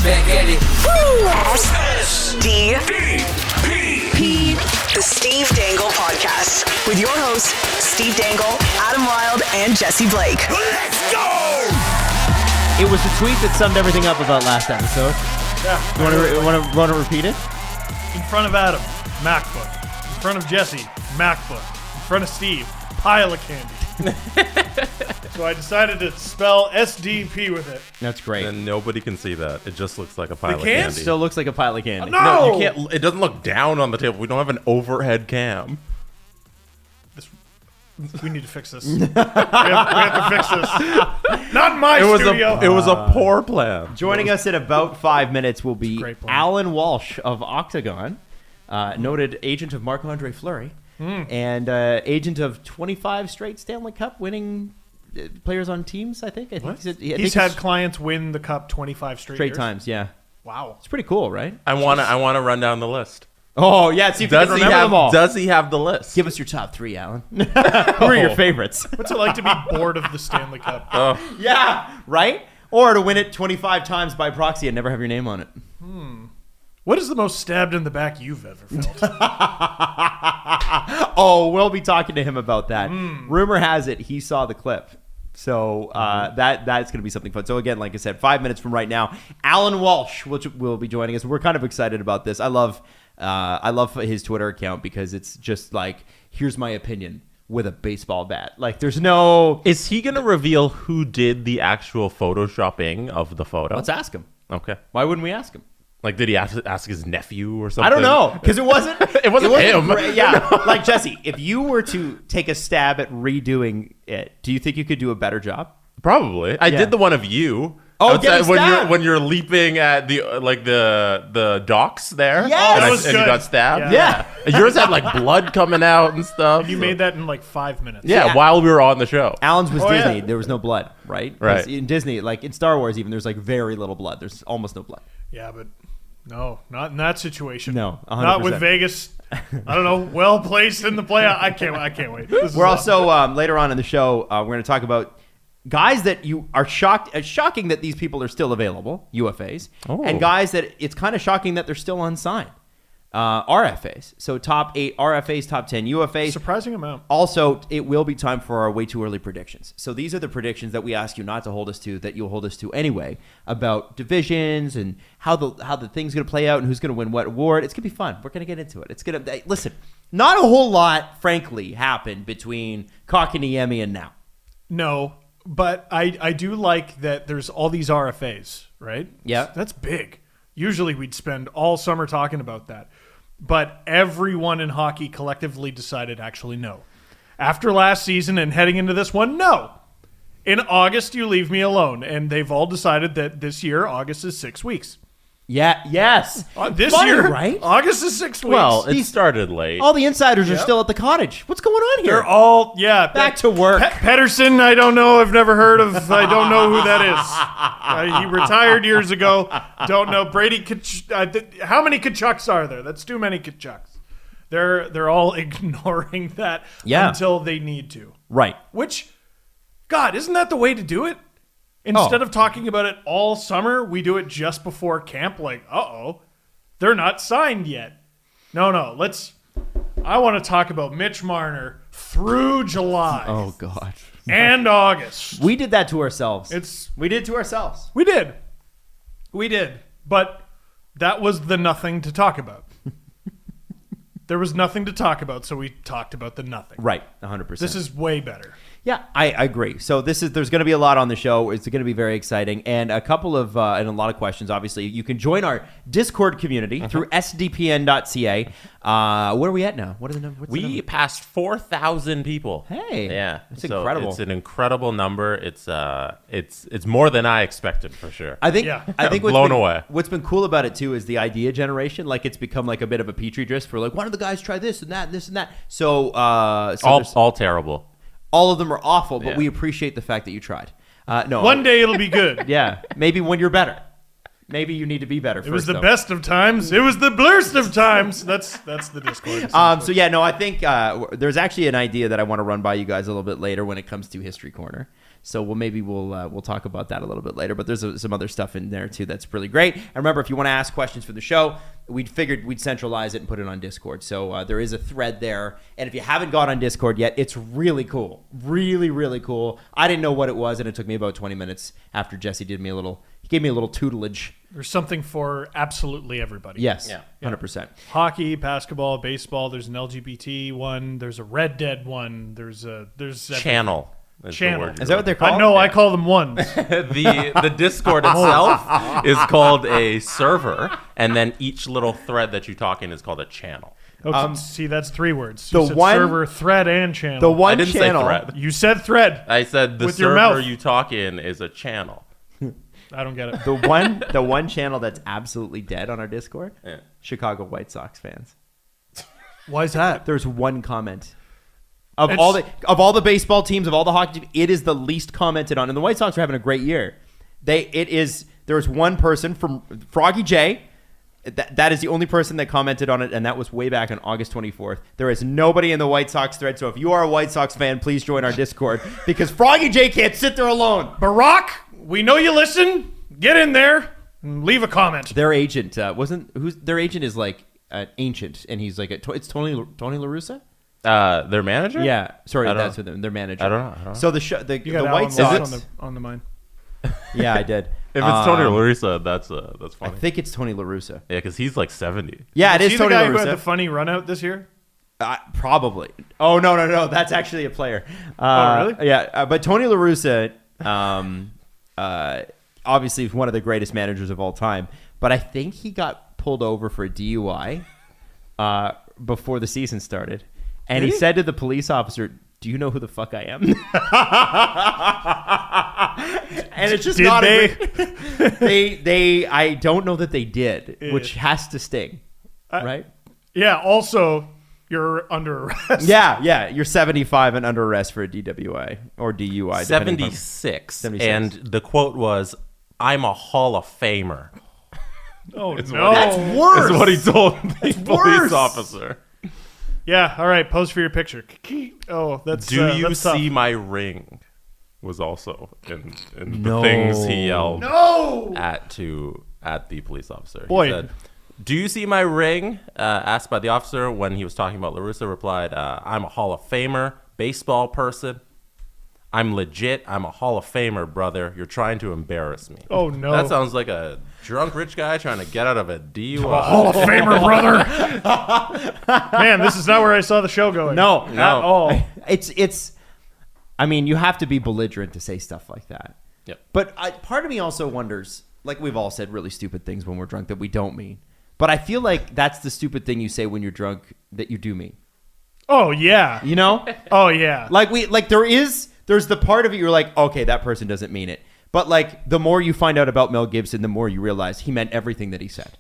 Back at it. SDP, the Steve Dangle Podcast, with your hosts, Steve Dangle, Adam Wilde, and Jesse Blake. Let's go! It was the tweet that summed everything up about last episode. Yeah. You want to repeat it? In front of Adam, MacBook. In front of Jesse, MacBook. In front of Steve, pile of candy. So I decided to spell SDP with it. That's great. And nobody can see that. It just looks like a pile of can't? candy. Still looks like a pile of candy. No! You can't. It doesn't look down on the table. We don't have an overhead cam. We need to fix this. we have to fix this. Not my studio. It was a poor plan. Joining us in about 5 minutes will be great plan. Allan Walsh of Octagon, noted agent of Marc-Andre Fleury, and agent of 25 straight Stanley Cup winning players on teams, I think. He's had clients win the cup 25 straight years? times, yeah. Wow. It's pretty cool, right? I want to run down the list. Oh, yeah, see if you can remember them all. Does he have the list? Give us your top three, Alan. Who are your favorites? What's it like to be bored of the Stanley Cup? Yeah, right? Or to win it 25 times by proxy and never have your name on it. What is the most stabbed in the back you've ever felt? Oh, we'll be talking to him about that. Rumor has it he saw the clip. So that's going to be something fun. So again, like I said, 5 minutes from right now, Allan Walsh will be joining us. We're kind of excited about this. I love his Twitter account because it's just like, here's my opinion with a baseball bat. Like there's no... Is he going to reveal who did the actual photoshopping of the photo? Let's ask him. Okay. Why wouldn't we ask him? Like, did he ask his nephew or something? I don't know, because it wasn't... It wasn't him. Yeah, like Jesse, if you were to take a stab at redoing it, do you think you could do a better job? Probably. I did the one of you. Oh, outside, getting stabbed. when you're leaping at the docks there. Yes! That was and you good. got stabbed. Yeah. Yours had like blood coming out and stuff. You made that in like 5 minutes. Yeah, while we were on the show. Alan's was Oh, Disney. yeah. There was no blood, right? Right. In Disney, like in Star Wars even, there's like very little blood. There's almost no blood. Yeah, but no, not in that situation. No, 100%. Not with Vegas. I don't know, well placed in the playoff. I can't wait. This is We're awesome. also, later on in the show, we're going to talk about guys that you are shocked. It's shocking that these people are still available, UFAs, and guys that it's kind of shocking that they're still unsigned, RFAs. So top 8 RFAs, top 10 UFAs. surprising amount. Also, it will be time for our way too early predictions. So these are the predictions that we ask you not to hold us to, that you'll hold us to anyway, about divisions and how the thing's going to play out and who's going to win what award. It's going to be fun. We're going to get into it. It's going to listen. Not a whole lot, frankly, happened between Kotkaniemi and now. No, but I do like that there's all these RFAs, right? Yeah. That's big. Usually we'd spend all summer talking about that. But everyone in hockey collectively decided actually no. After last season and heading into this one, no. In August, you leave me alone. And they've all decided that this year, August is 6 weeks. Yeah. Yes. This Funny, year, right? August is 6 weeks. Well, it started late. All the insiders are still at the cottage. What's going on here? They're all, Back to work. Pedersen, I don't know. I've never heard of. I don't know who that is. He retired years ago. Don't know. Brady Kachuk. How many Kachucks are there? That's too many Kachucks. They're all ignoring that until they need to. Right. Which, God, isn't that the way to do it? Instead of talking about it all summer, we do it just before camp. Like, they're not signed yet. No. I want to talk about Mitch Marner through July. Oh, God. And August. We did that to ourselves. We did to ourselves. We did. But that was the nothing to talk about. There was nothing to talk about, so we talked about the nothing. Right, 100%. This is way better. Yeah, I agree. So there's going to be a lot on the show. It's going to be very exciting, and a couple of and a lot of questions. Obviously, you can join our Discord community through sdpn.ca. Where are we at now? What are the numbers? We passed 4,000 people. Hey, Yeah, that's so incredible. It's an incredible number. It's more than I expected for sure. I think Blown away. What's been cool about it too is the idea generation. Like it's become like a bit of a petri dish for like, why don't the guys try this and that and this and that? So all terrible. All of them are awful, but Yeah. we appreciate the fact that you tried. No, One day it'll be good. yeah, maybe when you're better. Maybe you need to be better. It was the best of times. It was the blurst of times. That's the Discord. So yeah, no, I think there's actually an idea that I want to run by you guys a little bit later when it comes to History Corner. So we'll talk about that a little bit later. But there's some other stuff in there too that's really great. And remember, if you want to ask questions for the show, we figured we'd centralize it and put it on Discord. So there is a thread there. And if you haven't got on Discord yet, it's really cool. Really, really cool. I didn't know what it was, and it took me about 20 minutes after Jesse gave me a little tutelage. There's something for absolutely everybody. Yes, Yeah. 100%. Hockey, basketball, baseball. There's an LGBT one. There's a Red Dead one. There's Channel. Is the Channel. word Is that what they're called? No, I call them ones. the Discord itself is called a server, and then each little thread that you talk in is called a channel. Okay, see, that's 3 words. The You said one- server, thread, and channel. The one I didn't channel. say thread. You said thread. I said the With your server mouth. you talk in is a channel. I don't get it. The one channel that's absolutely dead on our Discord. Yeah. Chicago White Sox fans. Why is that? There's one comment. Of all the baseball teams, of all the hockey teams, it is the least commented on. And the White Sox are having a great year. There's one person from Froggy J. That is the only person that commented on it, and that was way back on August 24th. There is nobody in the White Sox thread, so if you are a White Sox fan, please join our Discord because Froggy J can't sit there alone. Barack, we know you listen. Get in there and leave a comment. Their agent their agent is like ancient, and he's like it's Tony La Russa. Their manager? Yeah, sorry, I don't that's with them. Their manager. I don't know. So the the You got White Allan Walsh Sox. on the mind. Yeah, I did. If it's Tony La Russa, that's I funny. think it's Tony La Russa. Yeah, because he's like 70. Yeah, it Is is he the Tony guy La who had the Russa. funny run out this year? Probably. Oh no, that's actually a player. Oh, really? Yeah, but Tony La Russa, obviously one of the greatest managers of all time. But I think he got pulled over for a DUI before the season started, and he said to the police officer, "Do you know who the fuck I am?" And it's just Did not they? they I don't know that they did, which has to sting, right? Yeah, also, you're under arrest. Yeah, you're 75 and under arrest for a DWI or DUI. depending upon- 76. 76. And the quote was, "I'm a Hall of Famer." Oh, Is no. what he- That's worse. Is what he told the police worse. officer. Yeah, all right, pose for your picture. Oh, that's Do you that's tough. see my ring? Was also in No. the things he yelled No! at the police officer. Boy. He said, "Do you see my ring?" Asked by the officer when he was talking about La Russa, replied, "I'm a Hall of Famer, baseball person. I'm legit. I'm a Hall of Famer, brother. You're trying to embarrass me." Oh, no. That sounds like a drunk rich guy trying to get out of a DUI. Hall of Famer, brother. Man, this is not where I saw the show going. No. At all. It's I mean, you have to be belligerent to say stuff like that. Yep. But part of me also wonders, like we've all said really stupid things when we're drunk that we don't mean. But I feel like that's the stupid thing you say when you're drunk that you do mean. Oh, yeah. You know? Oh, yeah. There's the part of it you're like, okay, that person doesn't mean it. But like the more you find out about Mel Gibson, the more you realize he meant everything that he said.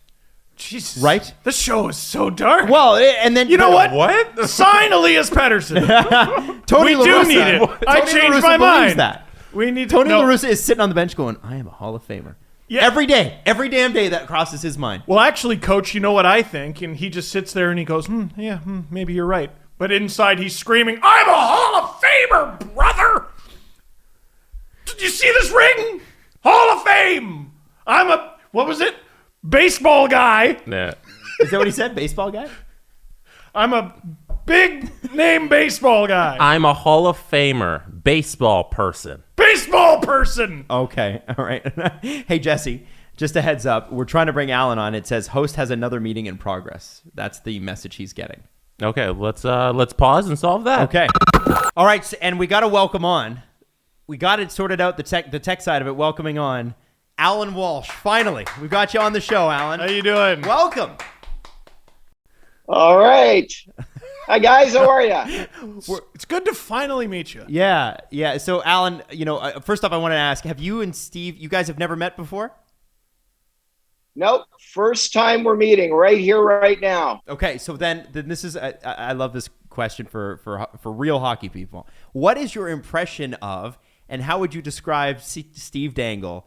Jesus. Right? This show is so dark. Well, and then You know what? What? Sign Elias Pettersson. Tony We La do Russa- need it. I Tony La changed Russa my believes mind. that. We need Tony no. La Russa is sitting on the bench going, I am a Hall of Famer. Yeah. Every day. Every damn day that crosses his mind. Well, actually, Coach, you know what I think? And he just sits there and he goes, maybe you're right. But inside he's screaming, I'm a Hall of Famer, brother! Did you see this ring? Hall of Fame! I'm a, what was it? Baseball guy. Nah. Is that what he said? Baseball guy? I'm a big name baseball guy. I'm a Hall of Famer, baseball person. Baseball person! Okay. All right. Hey, Jesse, just a heads up. We're trying to bring Allan on. It says host has another meeting in progress. That's the message he's getting. Okay, let's pause and solve that. Okay. All right. So, and we got to welcome on. We got it sorted out, the tech side of it, welcoming on Allan Walsh. Finally, we got you on the show, Allan. How you doing? Welcome. All right. Hi, guys. How are you? It's good to finally meet you. Yeah. So, Allan, first off, I want to ask, have you and Steve, you guys have never met before? Nope. First time we're meeting right here, right now. Okay, so then this is I love this question for real hockey people. What is your impression of, and how would you describe Steve Dangle?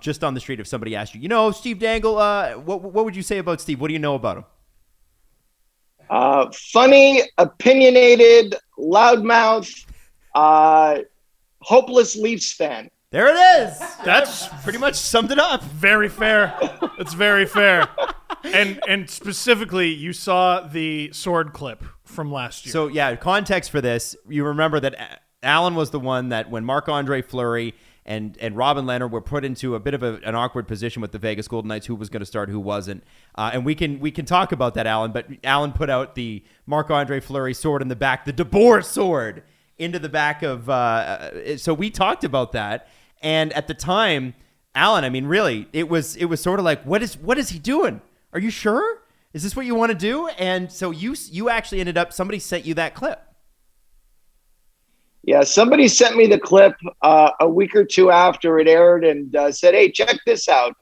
Just on the street, if somebody asked you, Steve Dangle, what would you say about Steve? What do you know about him? Funny, opinionated, loudmouth, hopeless Leafs fan. There it is. That's Pretty much summed it up. very fair. That's very fair. And specifically, you saw the sword clip from last year. So, yeah, context for this, you remember that Allan was the one that when Marc-Andre Fleury and Robin Lehner were put into a bit of an awkward position with the Vegas Golden Knights, who was going to start, who wasn't. And we can talk about that, Allan, but Allan put out the Marc-Andre Fleury sword in the back, the DeBoer sword into the back of so we talked about that. And at the time, Allan, I mean, really, it was sort of like, what is he doing? Are you sure? Is this what you want to do? And so you actually ended up, somebody sent you that clip. Yeah, somebody sent me the clip a week or two after it aired and said, hey, check this out.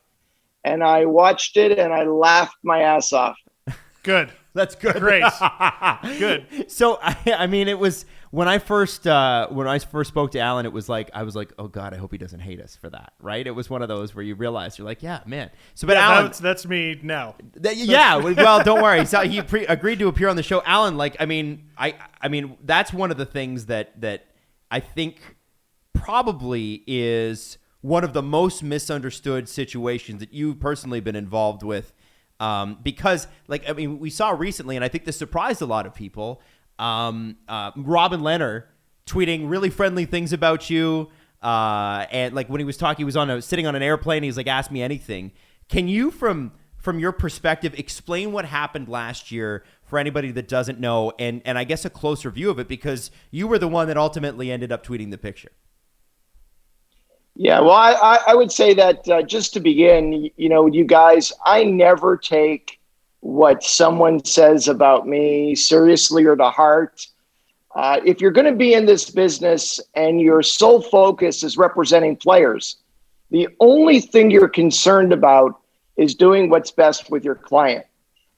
And I watched it and I laughed my ass off. Good. That's good. Great. Good. So I mean, it was when I first spoke to Allan, it was like I was like, oh God, I hope he doesn't hate us for that, right? It was one of those where you realize you're like, yeah, man. So, but Yeah, Allan, that's me now. yeah, well, don't worry. So he agreed to appear on the show. Allan, like, I mean, that's one of the things that I think probably is one of the most misunderstood situations that you've personally been involved with. Because, like, I mean, we saw recently, and I think this surprised a lot of people, Robin Lehner tweeting really friendly things about you. And, like, when he was talking, he was sitting on an airplane. He's like, ask me anything. Can you, from your perspective, explain what happened last year for anybody that doesn't know, and I guess a closer view of it, because you were the one that ultimately ended up tweeting the picture? Yeah, well, I would say that just to begin, you guys, I never take what someone says about me seriously or to heart. If you're going to be in this business and your sole focus is representing players, the only thing you're concerned about is doing what's best with your client.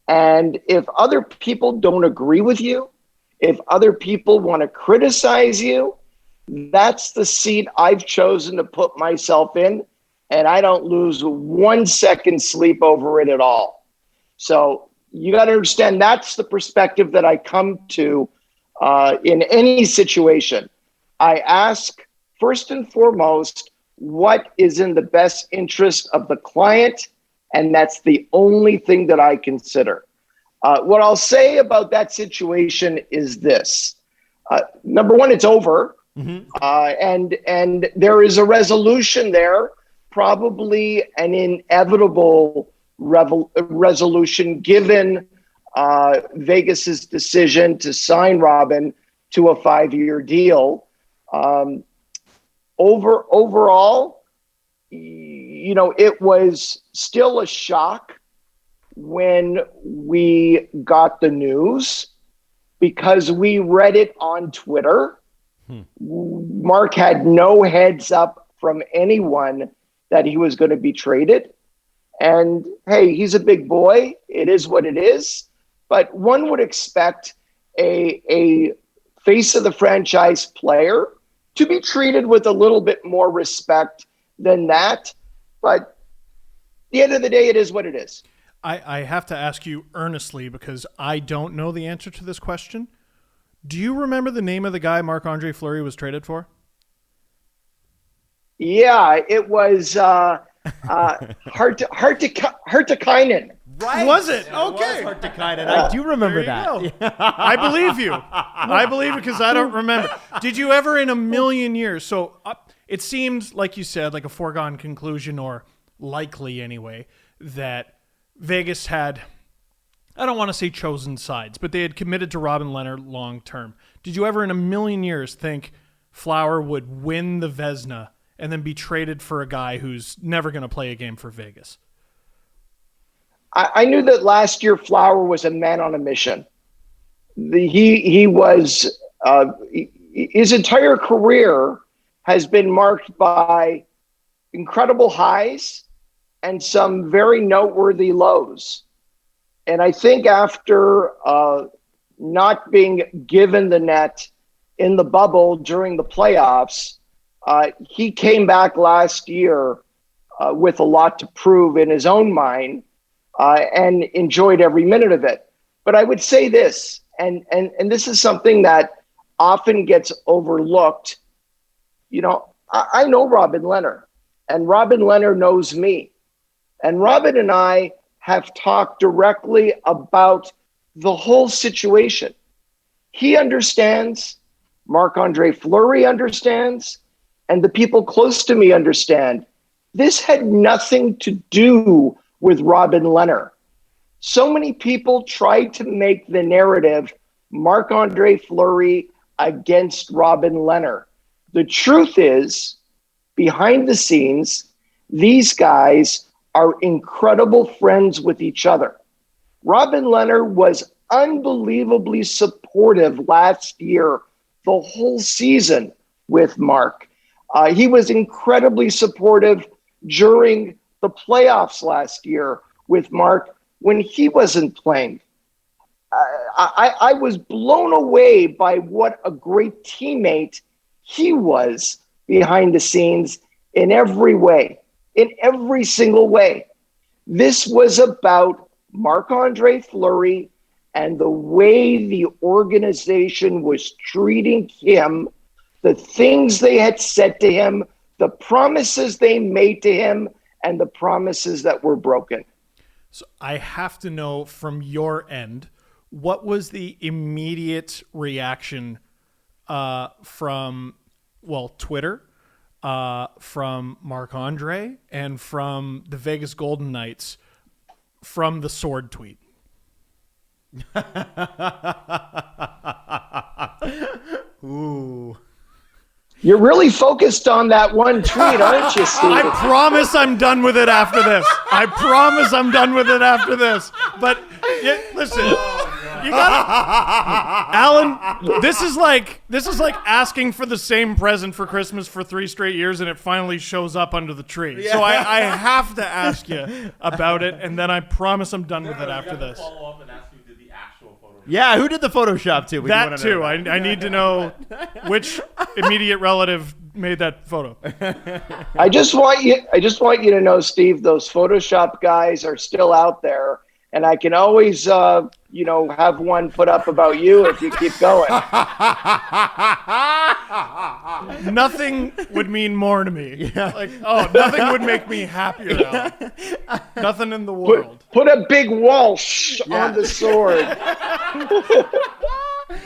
And if other people don't agree with you, if other people want to criticize you, that's the seat I've chosen to put myself in, and I don't lose 1 second sleep over it at all. So you got to understand that's the perspective that I come to in any situation. I ask, first and foremost, what is in the best interest of the client, and that's the only thing that I consider. What I'll say about that situation is this. Number one, it's over. Mm-hmm. And there is a resolution there, probably an inevitable resolution given Vegas's decision to sign Robin to a 5-year deal. Overall, it was still a shock when we got the news because we read it on Twitter. Mark had no heads up from anyone that he was going to be traded. And hey, he's a big boy. It is what it is. But one would expect a face of the franchise player to be treated with a little bit more respect than that. But at the end of the day, it is what it is. I have to ask you earnestly because I don't know the answer to this question. Do you remember the name of the guy Marc-Andre Fleury was traded for? Yeah, it was Hartikainen. Right. Was it? Okay. It was Hartikainen. I do remember that. I believe you. I believe it because I don't remember. Did you ever in a million years? So it seemed, like you said, like a foregone conclusion, or likely anyway, that Vegas had, I don't want to say chosen sides, but they had committed to Robin Lehner long term. Did you ever in a million years think Flower would win the Vezina and then be traded for a guy who's never going to play a game for Vegas? I knew that last year Flower was a man on a mission. He was his entire career has been marked by incredible highs and some very noteworthy lows. And I think after not being given the net in the bubble during the playoffs, he came back last year with a lot to prove in his own mind and enjoyed every minute of it. But I would say this, and this is something that often gets overlooked. I know Robin Leonard, and Robin Leonard knows me. And Robin and I have talked directly about the whole situation. He understands, Marc-Andre Fleury understands, and the people close to me understand. This had nothing to do with Robin Leonard. So many people tried to make the narrative Marc-Andre Fleury against Robin Leonard. The truth is, behind the scenes, these guys are incredible friends with each other. Robin Leonard was unbelievably supportive last year, the whole season with Mark. He was incredibly supportive during the playoffs last year with Mark when he wasn't playing. I was blown away by what a great teammate he was behind the scenes in every way, in every single way. This was about Marc-Andre Fleury and the way the organization was treating him, the things they had said to him, the promises they made to him, and the promises that were broken. So I have to know from your end, what was the immediate reaction from, Twitter, from Marc-Andre, and from the Vegas Golden Knights from the sword tweet? Ooh. You're really focused on that one tweet, aren't you, Steve? I promise I'm done with it after this. I promise I'm done with it after this. But listen, you gotta, Allan. This is like asking for the same present for Christmas for 3 straight years, and it finally shows up under the tree. So I have to ask you about it, and then I promise I'm done with it after this. Follow up and ask who did the actual Photoshop. Yeah, who did the Photoshop too? That too. I need to know which immediate relative made that photo. I just want you to know, Steve, those Photoshop guys are still out there, and I can always have one put up about you if you keep going. Nothing would mean more to me. Yeah. Nothing would make me happier. Yeah. Nothing in the world. Put a big Walsh on the sword.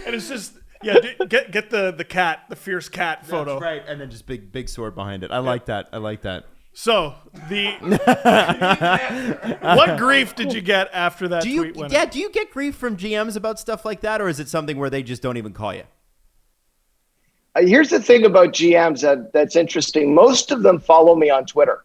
And it's just get the cat, the fierce cat photo. That's right, and then just big sword behind it. I like that. So what grief did you get after that tweet went out? Do you get grief from GMs about stuff like that, or is it something where they just don't even call you? Here's the thing about GMs that's interesting. Most of them follow me on Twitter.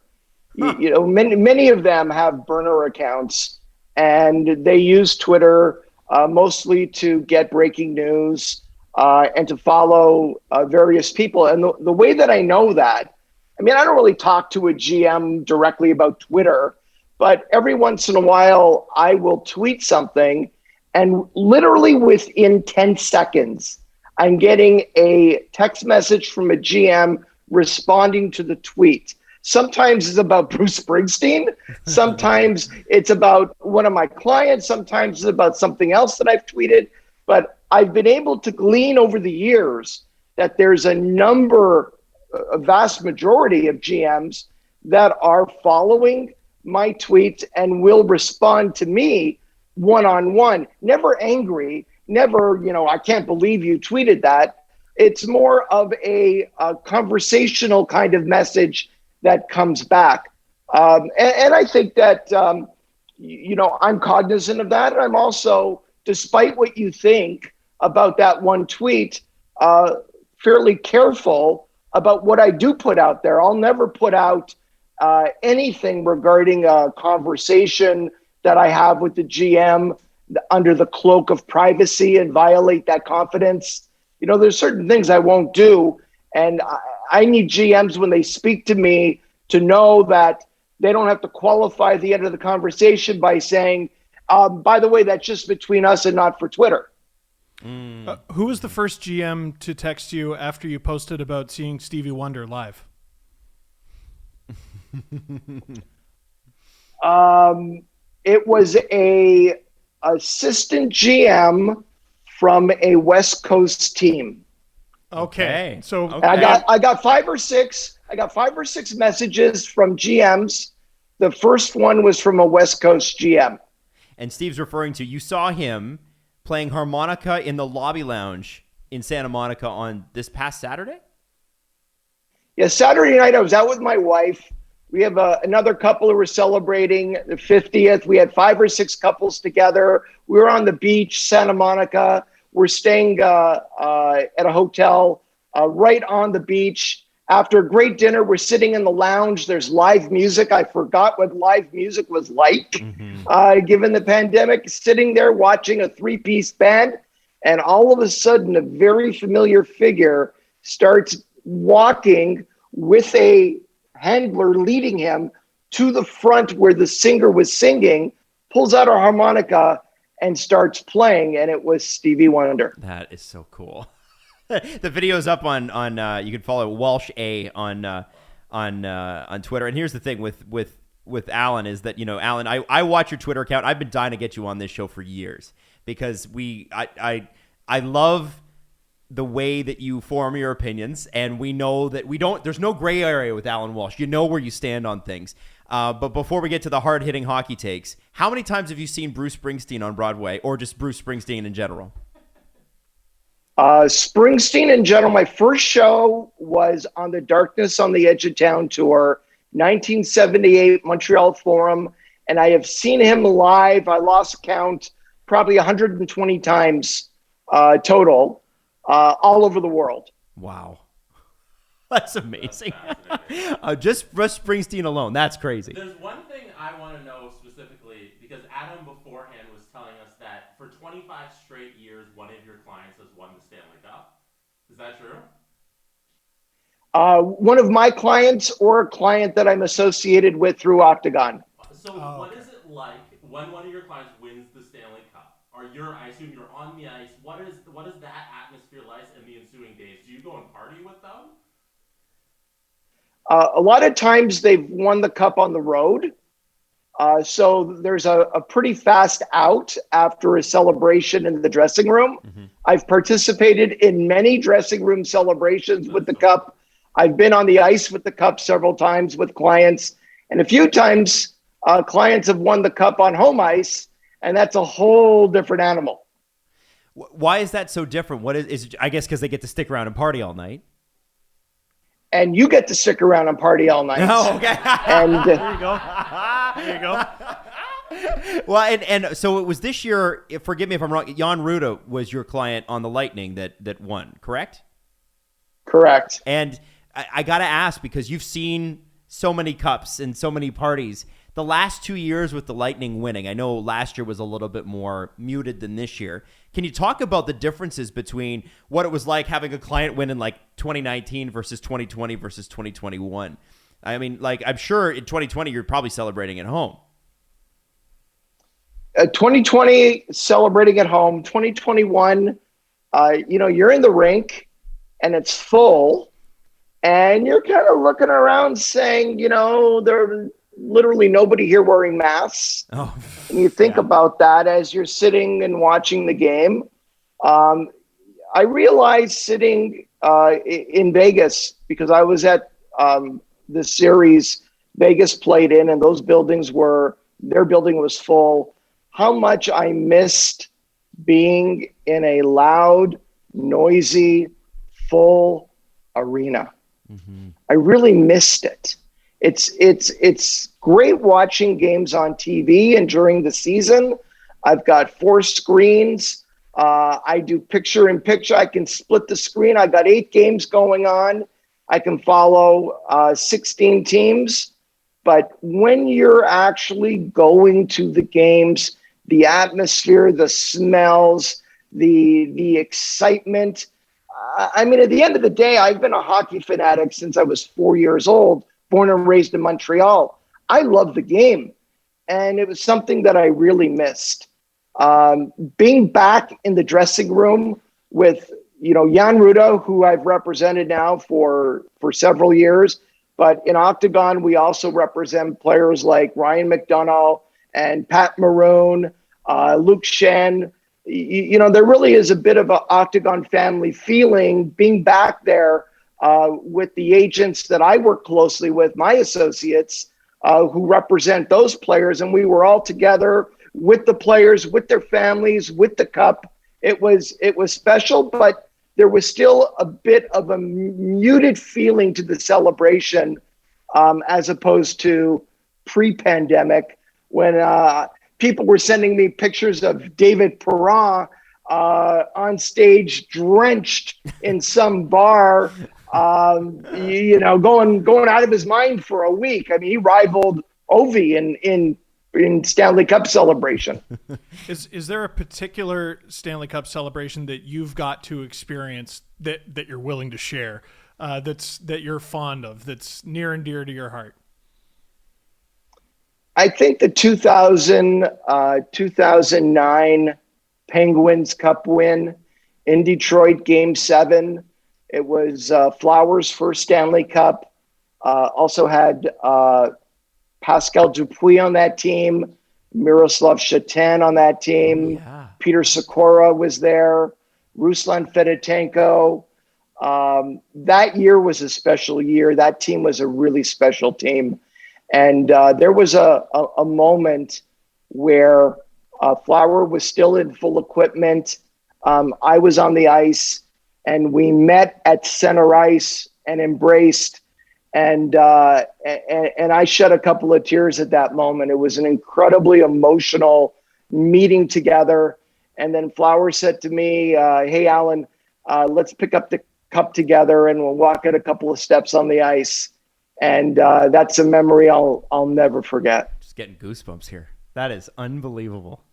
Huh. Many of them have burner accounts, and they use Twitter mostly to get breaking news and to follow various people. And the way that I know that, I don't really talk to a GM directly about Twitter, but every once in a while I will tweet something, and literally within 10 seconds, I'm getting a text message from a GM responding to the tweet. Sometimes it's about Bruce Springsteen. Sometimes it's about one of my clients. Sometimes it's about something else that I've tweeted. But I've been able to glean over the years that there's a vast majority of GMs that are following my tweets and will respond to me one-on-one, never angry, never, I can't believe you tweeted that. It's more of a conversational kind of message that comes back. And I think that, I'm cognizant of that. And I'm also, despite what you think about that one tweet, fairly careful about what I do put out there. I'll never put out anything regarding a conversation that I have with the GM under the cloak of privacy and violate that confidence. There's certain things I won't do. And I need GMs, when they speak to me, to know that they don't have to qualify the end of the conversation by saying, by the way, that's just between us and not for Twitter. Who was the first GM to text you after you posted about seeing Stevie Wonder live? It was a assistant GM from a West Coast team. Okay. So And I got five or six messages from GMs. The first one was from a West Coast GM. And Steve's referring to, you saw him playing harmonica in the lobby lounge in Santa Monica on this past Saturday? Yeah, Saturday night I was out with my wife. We have another couple who were celebrating the 50th. We had 5 or 6 couples together. We were on the beach, Santa Monica. We're staying at a hotel right on the beach. After a great dinner, we're sitting in the lounge. There's live music. I forgot what live music was like, given the pandemic. Sitting there watching a 3-piece band, and all of a sudden, a very familiar figure starts walking with a handler leading him to the front where the singer was singing, pulls out a harmonica, and starts playing, and it was Stevie Wonder. That is so cool. The video's up on you can follow Walsh A on Twitter. And here's the thing with Allan is that, Allan, I watch your Twitter account. I've been dying to get you on this show for years because I love the way that you form your opinions, and we know that there's no gray area with Allan Walsh. You know where you stand on things. But before we get to the hard-hitting hockey takes, how many times have you seen Bruce Springsteen on Broadway, or just Bruce Springsteen in general? Springsteen in general, my first show was on the Darkness on the Edge of Town tour, 1978 Montreal Forum, and I have seen him live. I lost count, probably 120 times total, all over the world. Wow. That's amazing. Just Springsteen alone. That's crazy. There's one thing I want to know specifically, because Adam beforehand was telling us that for 25 straight years, one of your clients has won the Stanley Cup. Is that true? One of my clients or a client that I'm associated with through Octagon. So what is it like when one of your clients wins the Stanley Cup? I assume you're on the ice. What is that atmosphere like in the ensuing days? Do you go and party with them? A lot of times they've won the cup on the road. So there's a pretty fast out after a celebration in the dressing room. Mm-hmm. I've participated in many dressing room celebrations with the cup. I've been on the ice with the cup several times with clients. And a few times clients have won the cup on home ice, and that's a whole different animal. Why is that so different? What is I guess because they get to stick around and party all night. And you get to stick around and party all night. Oh, okay. And there you go. There you go. Well, and so it was this year. Forgive me if I'm wrong. Jan Ruda was your client on the Lightning that won, correct? Correct. And I got to ask, because you've seen so many cups and so many parties. The last 2 years with the Lightning winning, I know last year was a little bit more muted than this year. Can you talk about the differences between what it was like having a client win in like 2019 versus 2020 versus 2021? I mean, like, I'm sure in 2020 you're probably celebrating at home. 2020 celebrating at home. 2021, you're in the rink and it's full, and you're kind of looking around saying, there's literally nobody here wearing masks. Oh, and you think about that as you're sitting and watching the game. I realized sitting in Vegas, because I was at the series Vegas played in, and their building was full, how much I missed being in a loud, noisy, full arena. Mm-hmm. I really missed it. It's great watching games on TV and during the season. I've got 4 screens. I do picture in picture. I can split the screen. I got 8 games going on. I can follow 16 teams. But when you're actually going to the games, the atmosphere, the smells, the excitement. At the end of the day, I've been a hockey fanatic since I was 4 years old. Born and raised in Montreal. I love the game. And it was something that I really missed. Being back in the dressing room with, Jan Ruda, who I've represented now for several years. But in Octagon, we also represent players like Ryan McDonough and Pat Maroon, Luke Shen, there really is a bit of an Octagon family feeling being back there with the agents that I work closely with, my associates who represent those players. And we were all together with the players, with their families, with the cup. It was special, but there was still a bit of a muted feeling to the celebration as opposed to pre-pandemic when people were sending me pictures of David Perron on stage, drenched in some bar, going out of his mind for a week. I mean, he rivaled Ovi in Stanley Cup celebration. Is there a particular Stanley Cup celebration that you've got to experience that you're willing to share, that you're fond of, that's near and dear to your heart? I think the 2009 Penguins Cup win in Detroit, Game 7. It was Flowers' first Stanley Cup. Also had Pascal Dupuis on that team, Miroslav Shatin on that team. Yeah. Peter Sikora was there, Ruslan Fedotenko. That year was a special year. That team was a really special team. And there was a moment where Flower was still in full equipment. I was on the ice, and we met at center ice and embraced. And I shed a couple of tears at that moment. It was an incredibly emotional meeting together. And then Flower said to me, "Hey, Allan, let's pick up the cup together, and we'll walk it a couple of steps on the ice." And that's a memory I'll never forget. Just getting goosebumps here. That is unbelievable.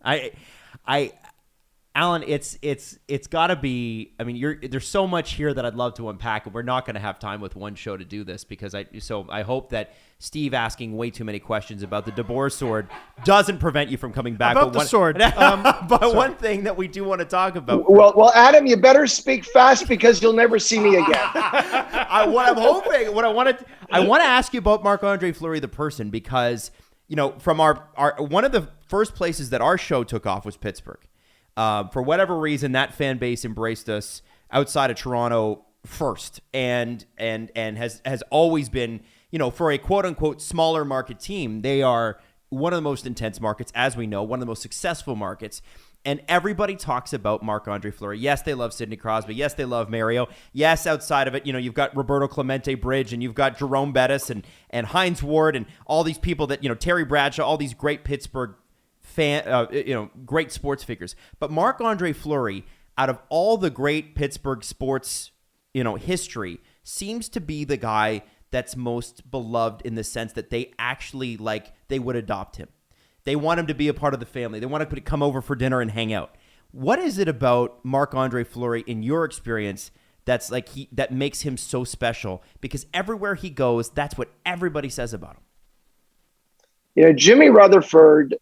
Allan, it's got to be. I mean, there's so much here that I'd love to unpack, and we're not going to have time with one show to do this because I hope that Steve asking way too many questions about the DeBoer sword doesn't prevent you from coming back. About the sword. But one thing that we do want to talk about. Well, Adam, you better speak fast because you'll never see me again. I want to ask you about Marc-Andre Fleury, the person, because from our one of the first places that our show took off was Pittsburgh. For whatever reason, that fan base embraced us outside of Toronto first, and has always been, for a quote unquote smaller market team, they are one of the most intense markets, as we know, one of the most successful markets. And everybody talks about Marc-Andre Fleury. Yes, they love Sidney Crosby. Yes, they love Mario. Yes, outside of it, you've got Roberto Clemente Bridge, and you've got Jerome Bettis and Hines Ward and all these people that, Terry Bradshaw, all these great Pittsburgh great sports figures. But Marc-Andre Fleury, out of all the great Pittsburgh sports, history, seems to be the guy that's most beloved in the sense that they actually they would adopt him. They want him to be a part of the family. They want him to come over for dinner and hang out. What is it about Marc-Andre Fleury in your experience that's that makes him so special? Because everywhere he goes, that's what everybody says about him. Jimmy Rutherford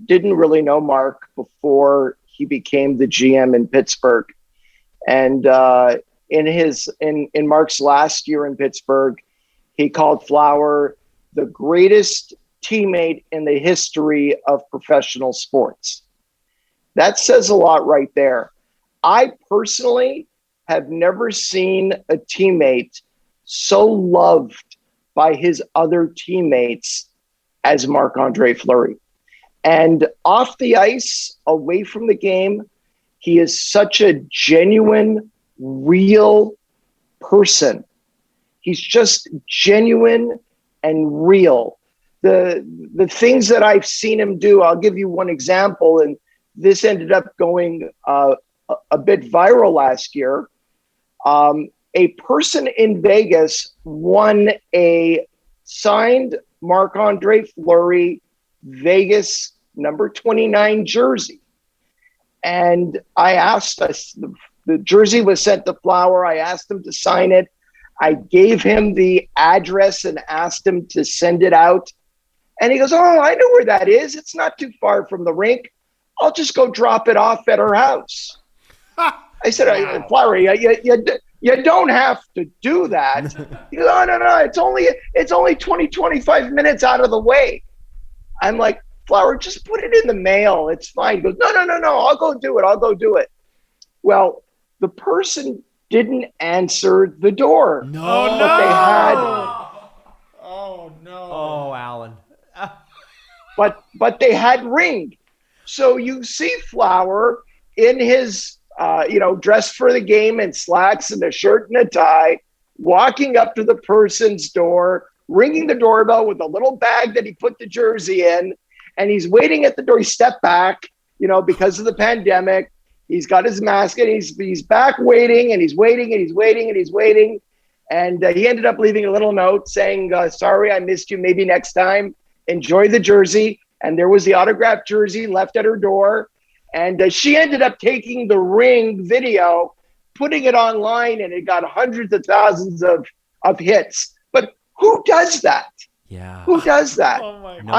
didn't really know Mark before he became the GM in Pittsburgh. And in Mark's last year in Pittsburgh, he called Flower the greatest teammate in the history of professional sports. That says a lot right there. I personally have never seen a teammate so loved by his other teammates as Marc-Andre Fleury. And off the ice, away from the game, he is such a genuine, real person. He's just genuine and real. The things that I've seen him do, I'll give you one example, and this ended up going a bit viral last year. A person in Vegas won a signed Marc-Andre Fleury Vegas number 29 jersey. And I asked us, the jersey was sent to Flower. I asked him to sign it. I gave him the address and asked him to send it out. And he goes, "Oh, I know where that is. It's not too far from the rink. I'll just go drop it off at her house." I said, wow. "Fleury, you don't have to do that." He goes, "Oh, no, it's only 20, 25 minutes out of the way." I'm like, Flower, just put it in the mail. It's fine. He goes, no. I'll go do it. Well, the person didn't answer the door. No. Oh, But they had, Oh, no. Oh, Allan. but they had ringed. So you see Flower in his, dress for the game and slacks and a shirt and a tie, walking up to the person's door, ringing the doorbell with a little bag that he put the jersey in, and he's waiting at the door. He stepped back, because of the pandemic. He's got his mask and he's back waiting, and he's waiting. And he ended up leaving a little note saying, sorry, I missed you. Maybe next time. Enjoy the jersey. And there was the autographed jersey left at her door. And she ended up taking the ring video, putting it online, and it got hundreds of thousands of hits. But who does that? Yeah. Who does that? Oh, my God.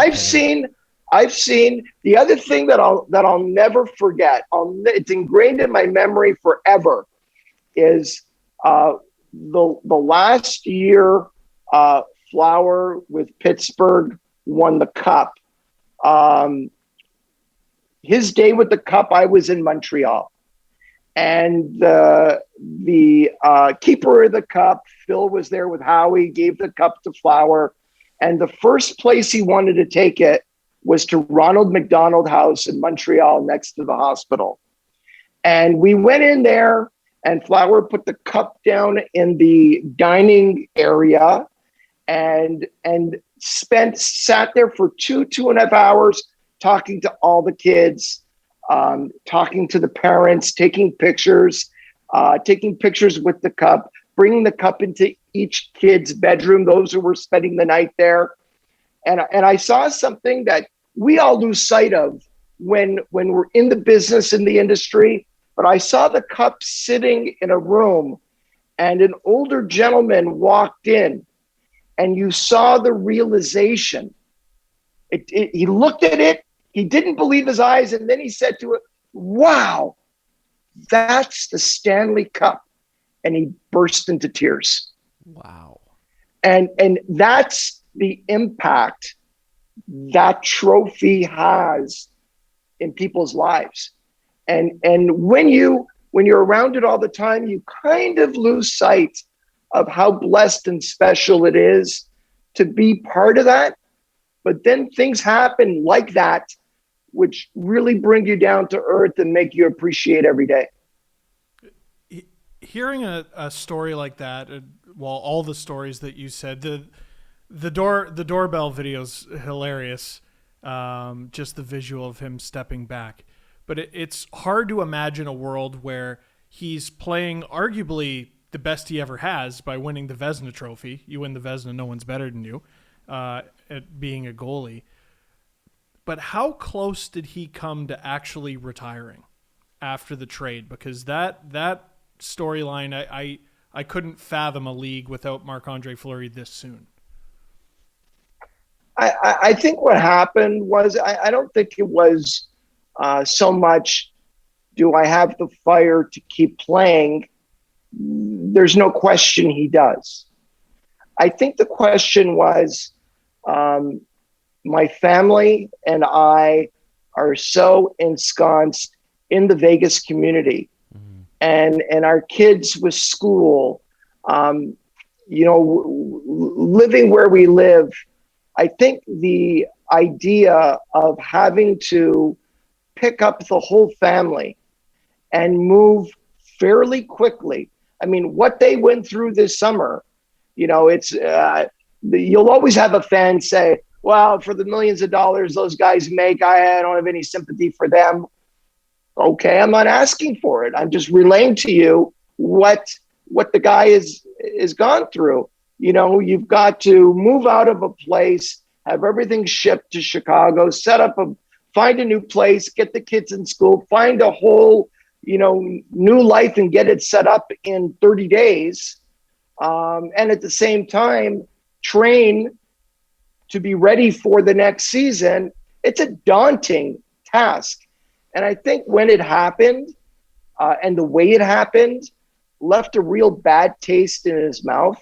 I've seen the other thing that I'll never forget. It's ingrained in my memory forever. Is the last year Flower with Pittsburgh won the Cup. His day with the Cup, I was in Montreal, and the keeper of the Cup, Phil, was there with Howie. Gave the Cup to Flower, and the first place he wanted to take it was to Ronald McDonald House in Montreal next to the hospital. And we went in there, and Flower put the cup down in the dining area and sat there for 2.5 hours talking to all the kids, talking to the parents, taking pictures with the cup, bringing the cup into each kid's bedroom, those who were spending the night there. And I saw something that we all lose sight of when we're in the business, in the industry. But I saw the cup sitting in a room, and an older gentleman walked in, and you saw the realization. He looked at it, he didn't believe his eyes, and then he said to it, wow, that's the Stanley Cup. And he burst into tears. Wow. And that's the impact that trophy has in people's lives. And when you're around it all the time, you kind of lose sight of how blessed and special it is to be part of that. But then things happen like that, which really bring you down to earth and make you appreciate every day. Hearing a story like that, all the stories that you said, the doorbell video's hilarious. Just the visual of him stepping back. But it's hard to imagine a world where he's playing arguably the best he ever has by winning the Vezina trophy. You win the Vezina, no one's better than you at being a goalie. But how close did he come to actually retiring after the trade? Because that storyline, I couldn't fathom a league without Marc-Andre Fleury this soon. I think what happened was, I don't think it was so much, do I have the fire to keep playing? There's no question he does. I think the question was, my family and I are so ensconced in the Vegas community, and our kids with school, living where we live. I think the idea of having to pick up the whole family and move fairly quickly. I mean, what they went through this summer, it's you'll always have a fan say, well, for the millions of dollars those guys make, I don't have any sympathy for them. Okay, I'm not asking for it. I'm just relaying to you what the guy is gone through. You've got to move out of a place, have everything shipped to Chicago, find a new place, get the kids in school, find a whole, new life and get it set up in 30 days. And at the same time, train to be ready for the next season. It's a daunting task. And I think when it happened, and the way it happened, left a real bad taste in his mouth,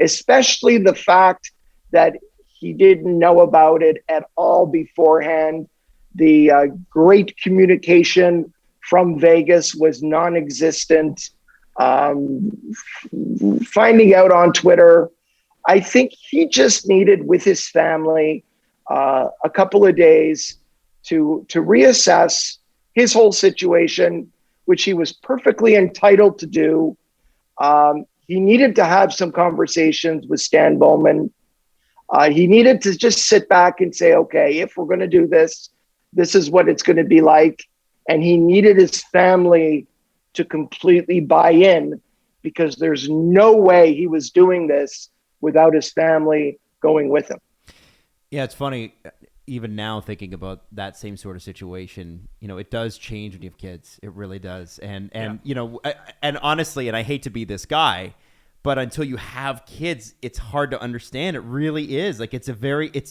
especially the fact that He didn't know about it at all beforehand. The great communication from Vegas was non-existent. Finding out on Twitter, I think he just needed, with his family, a couple of days to reassess his whole situation, which he was perfectly entitled to do. He needed to have some conversations with Stan Bowman. He needed to just sit back and say, okay, if we're going to do this, this is what it's going to be like. And he needed his family to completely buy in, because there's no way he was doing this without his family going with him. Yeah, it's funny. Even now, thinking about that same sort of situation, it does change when you have kids. It really does. And and honestly, and I hate to be this guy, but until you have kids, it's hard to understand. It really is. Like, it's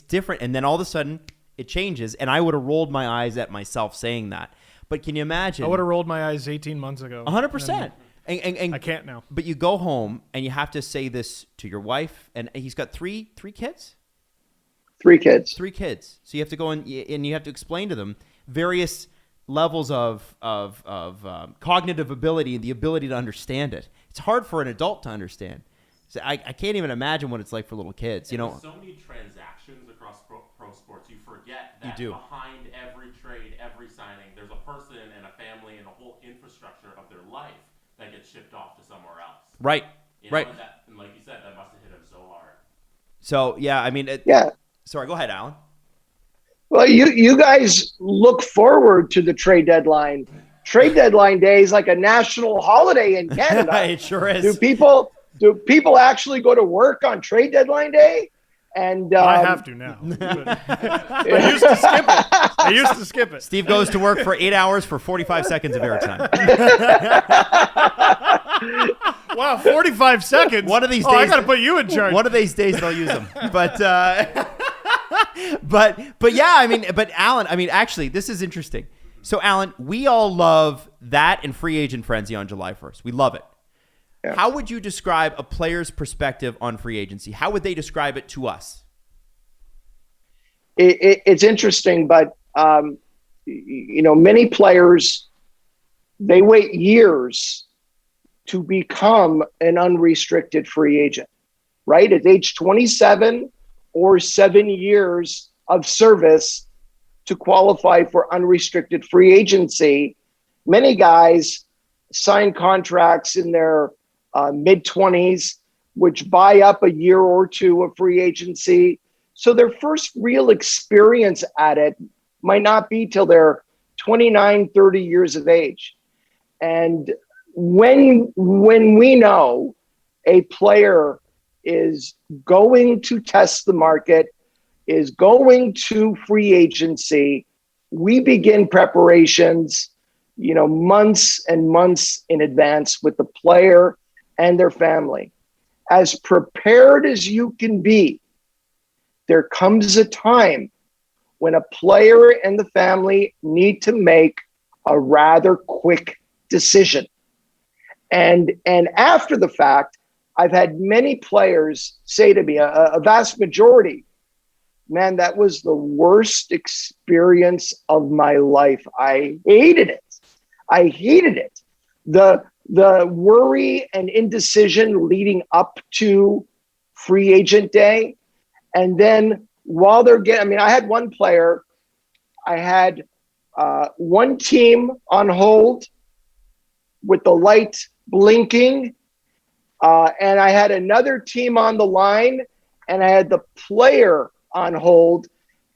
different. And then all of a sudden it changes. And I would have rolled my eyes at myself saying that. But can you imagine? I would have rolled my eyes 18 months ago. 100%. And I can't now. But you go home and you have to say this to your wife, and he's got three kids? 3 kids. 3 kids. So you have to go and you have to explain to them various levels of cognitive ability and the ability to understand it. It's hard for an adult to understand. So I can't even imagine what it's like for little kids. There's so many transactions across pro sports. You forget that behind every trade, every signing, there's a person and a family and a whole infrastructure of their life that gets shipped off to somewhere else. Right. Right. And like you said, that must have hit him so hard. So yeah, I mean, yeah. Sorry, go ahead, Allan. Well, you guys look forward to the trade deadline. Trade deadline day is like a national holiday in Canada. It sure is. Do people actually go to work on trade deadline day? And I have to now. I used to skip it. Steve goes to work for 8 hours for 45 seconds of airtime. Wow, 45 seconds. One of these days, I got to put you in charge. One of these days they'll use them. But yeah, I mean, but Allan, I mean, actually, this is interesting. So Allan, we all love that and free agent frenzy on July 1st. We love it. Yeah. How would you describe a player's perspective on free agency? How would they describe it to us? It's interesting, but many players, they wait years to become an unrestricted free agent, right? At age 27 or 7 years of service to qualify for unrestricted free agency. Many guys sign contracts in their mid-20s, which buy up a year or two of free agency. So their first real experience at it might not be till they're 29, 30 years of age. And when we know a player is going to test the market, is going to free agency, we begin preparations, months and months in advance with the player and their family. As prepared as you can be, there comes a time when a player and the family need to make a rather quick decision. And after the fact, I've had many players say to me, a vast majority, man, that was the worst experience of my life. I hated it. The worry and indecision leading up to free agent day. And then while I had one player, I had one team on hold with the light blinking. And I had another team on the line, and I had the player on hold,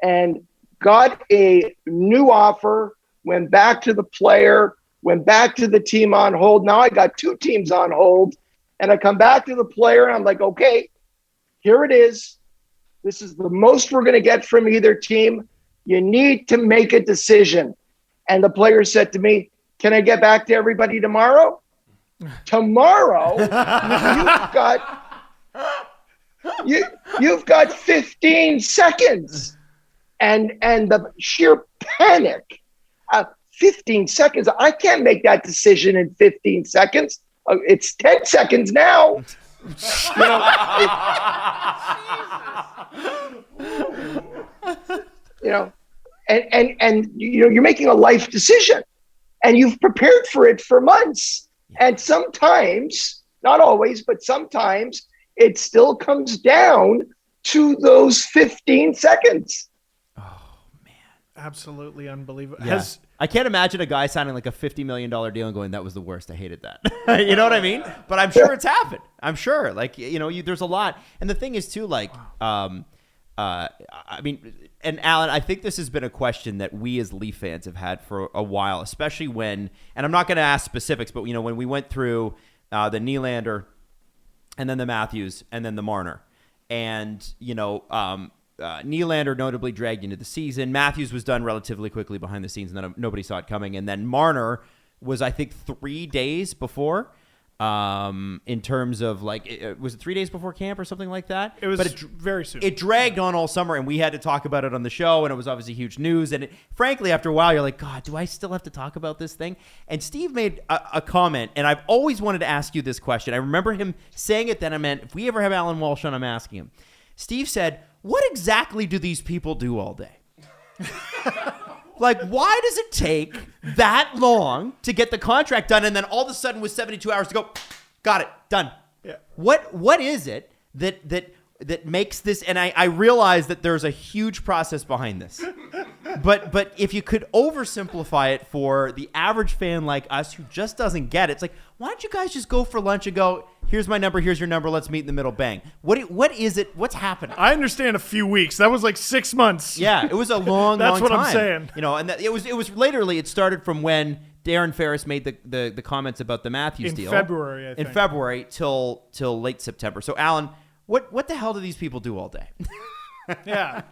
and got a new offer, went back to the player, went back to the team on hold. Now I got 2 teams on hold, and I come back to the player, and I'm like, okay, here it is. This is the most we're going to get from either team. You need to make a decision. And the player said to me, can I get back to everybody tomorrow? Tomorrow, you've got 15 seconds, and the sheer panic. 15 seconds. I can't make that decision in 15 seconds. It's 10 seconds now. you know, and you're making a life decision, and you've prepared for it for months. And sometimes, not always, but sometimes it still comes down to those 15 seconds. Absolutely unbelievable. Yeah. I can't imagine a guy signing like a $50 million deal and going, that was the worst. I hated that. You know what I mean? But I'm sure it's happened. I'm sure. Like, there's a lot. And the thing is, too, like, I mean, and Allan, I think this has been a question that we as Leaf fans have had for a while, especially when, and I'm not going to ask specifics, but, when we went through the Nylander and then the Matthews and then the Marner. And, Nylander notably dragged into the season. Matthews was done relatively quickly behind the scenes, and then nobody saw it coming. And then Marner was, I think, 3 days before, in terms of was it 3 days before camp or something like that? It was very soon. It dragged on all summer, and we had to talk about it on the show, and it was obviously huge news. And frankly, after a while, you're like, God, do I still have to talk about this thing? And Steve made a comment, and I've always wanted to ask you this question. I remember him saying it then. I meant, if we ever have Allan Walsh on, I'm asking him. Steve said, what exactly do these people do all day? Like, why does it take that long to get the contract done, and then all of a sudden with 72 hours to go, got it, done? Yeah. What is it that makes this, and I realize that there's a huge process behind this, but if you could oversimplify it for the average fan like us who just doesn't get it, it's like, why don't you guys just go for lunch and go, here's my number, here's your number, let's meet in the middle, bang. What is it? What's happening? I understand a few weeks. That was like 6 months. Yeah, it was a long, That's long what time. I'm saying. And it was literally, it started from when Darren Ferris made the comments about the Matthews deal. February, I think. In February till late September. So, Allan, what the hell do these people do all day? Yeah.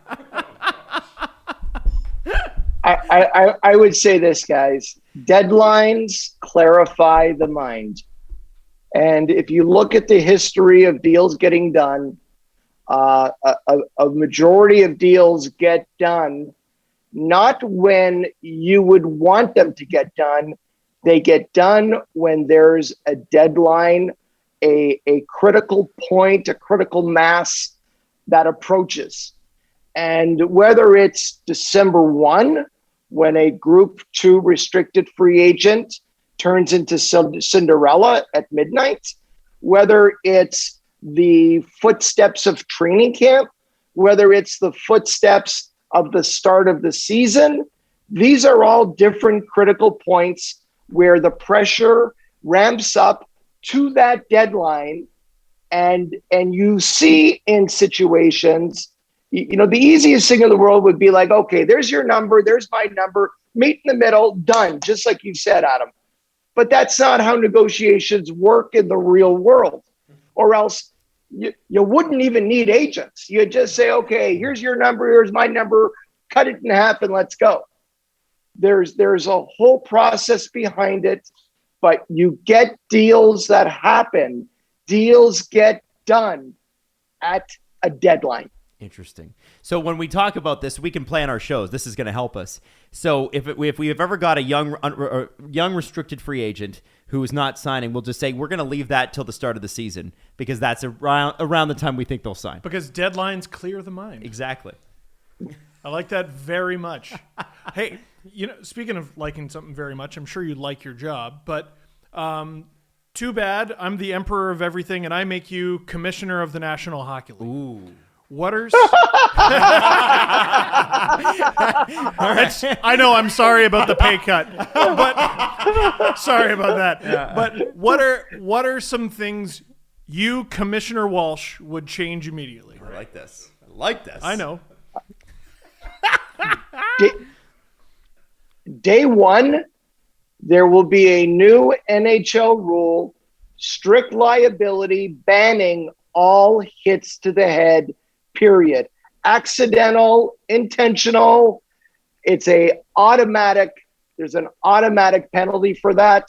I would say this, guys. Deadlines clarify the mind. And if you look at the history of deals getting done, a majority of deals get done not when you would want them to get done. They get done when there's a deadline, a critical point, a critical mass that approaches. And whether it's December 1, when a Group 2 restricted free agent turns into Cinderella at midnight, whether it's the footsteps of training camp, whether it's the footsteps of the start of the season, these are all different critical points where the pressure ramps up to that deadline. And you see in situations, the easiest thing in the world would be like, okay, there's your number, there's my number, meet in the middle, done, just like you said, Adam. But that's not how negotiations work in the real world. Or else you wouldn't even need agents. You'd just say, okay, here's your number, here's my number, cut it in half and let's go. There's a whole process behind it, but you get deals that happen. Deals get done at a deadline. Interesting. So when we talk about this, we can plan our shows. This is going to help us. So if we have ever got a young restricted free agent who is not signing, we'll just say we're going to leave that till the start of the season because that's around the time we think they'll sign. Because deadlines clear the mind. Exactly. I like that very much. Hey, speaking of liking something very much, I'm sure you like your job, but too bad I'm the emperor of everything and I make you commissioner of the National Hockey League. Ooh. I know, I'm sorry about the pay cut, but sorry about that. Yeah. But what are some things you, Commissioner Walsh, would change immediately? I like this. I know. Day one, there will be a new NHL rule, strict liability, banning all hits to the head, period. Accidental, intentional, there's an automatic penalty for that.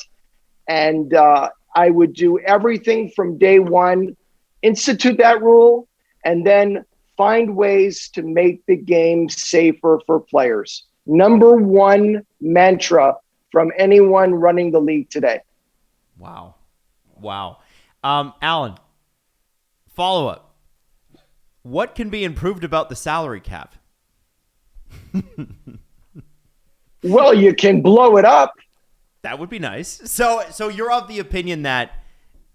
And I would do everything from day one, institute that rule, and then find ways to make the game safer for players. Number one mantra from anyone running the league today. Wow. Allan, follow up. What can be improved about the salary cap? Well, you can blow it up. That would be nice. So you're of the opinion that,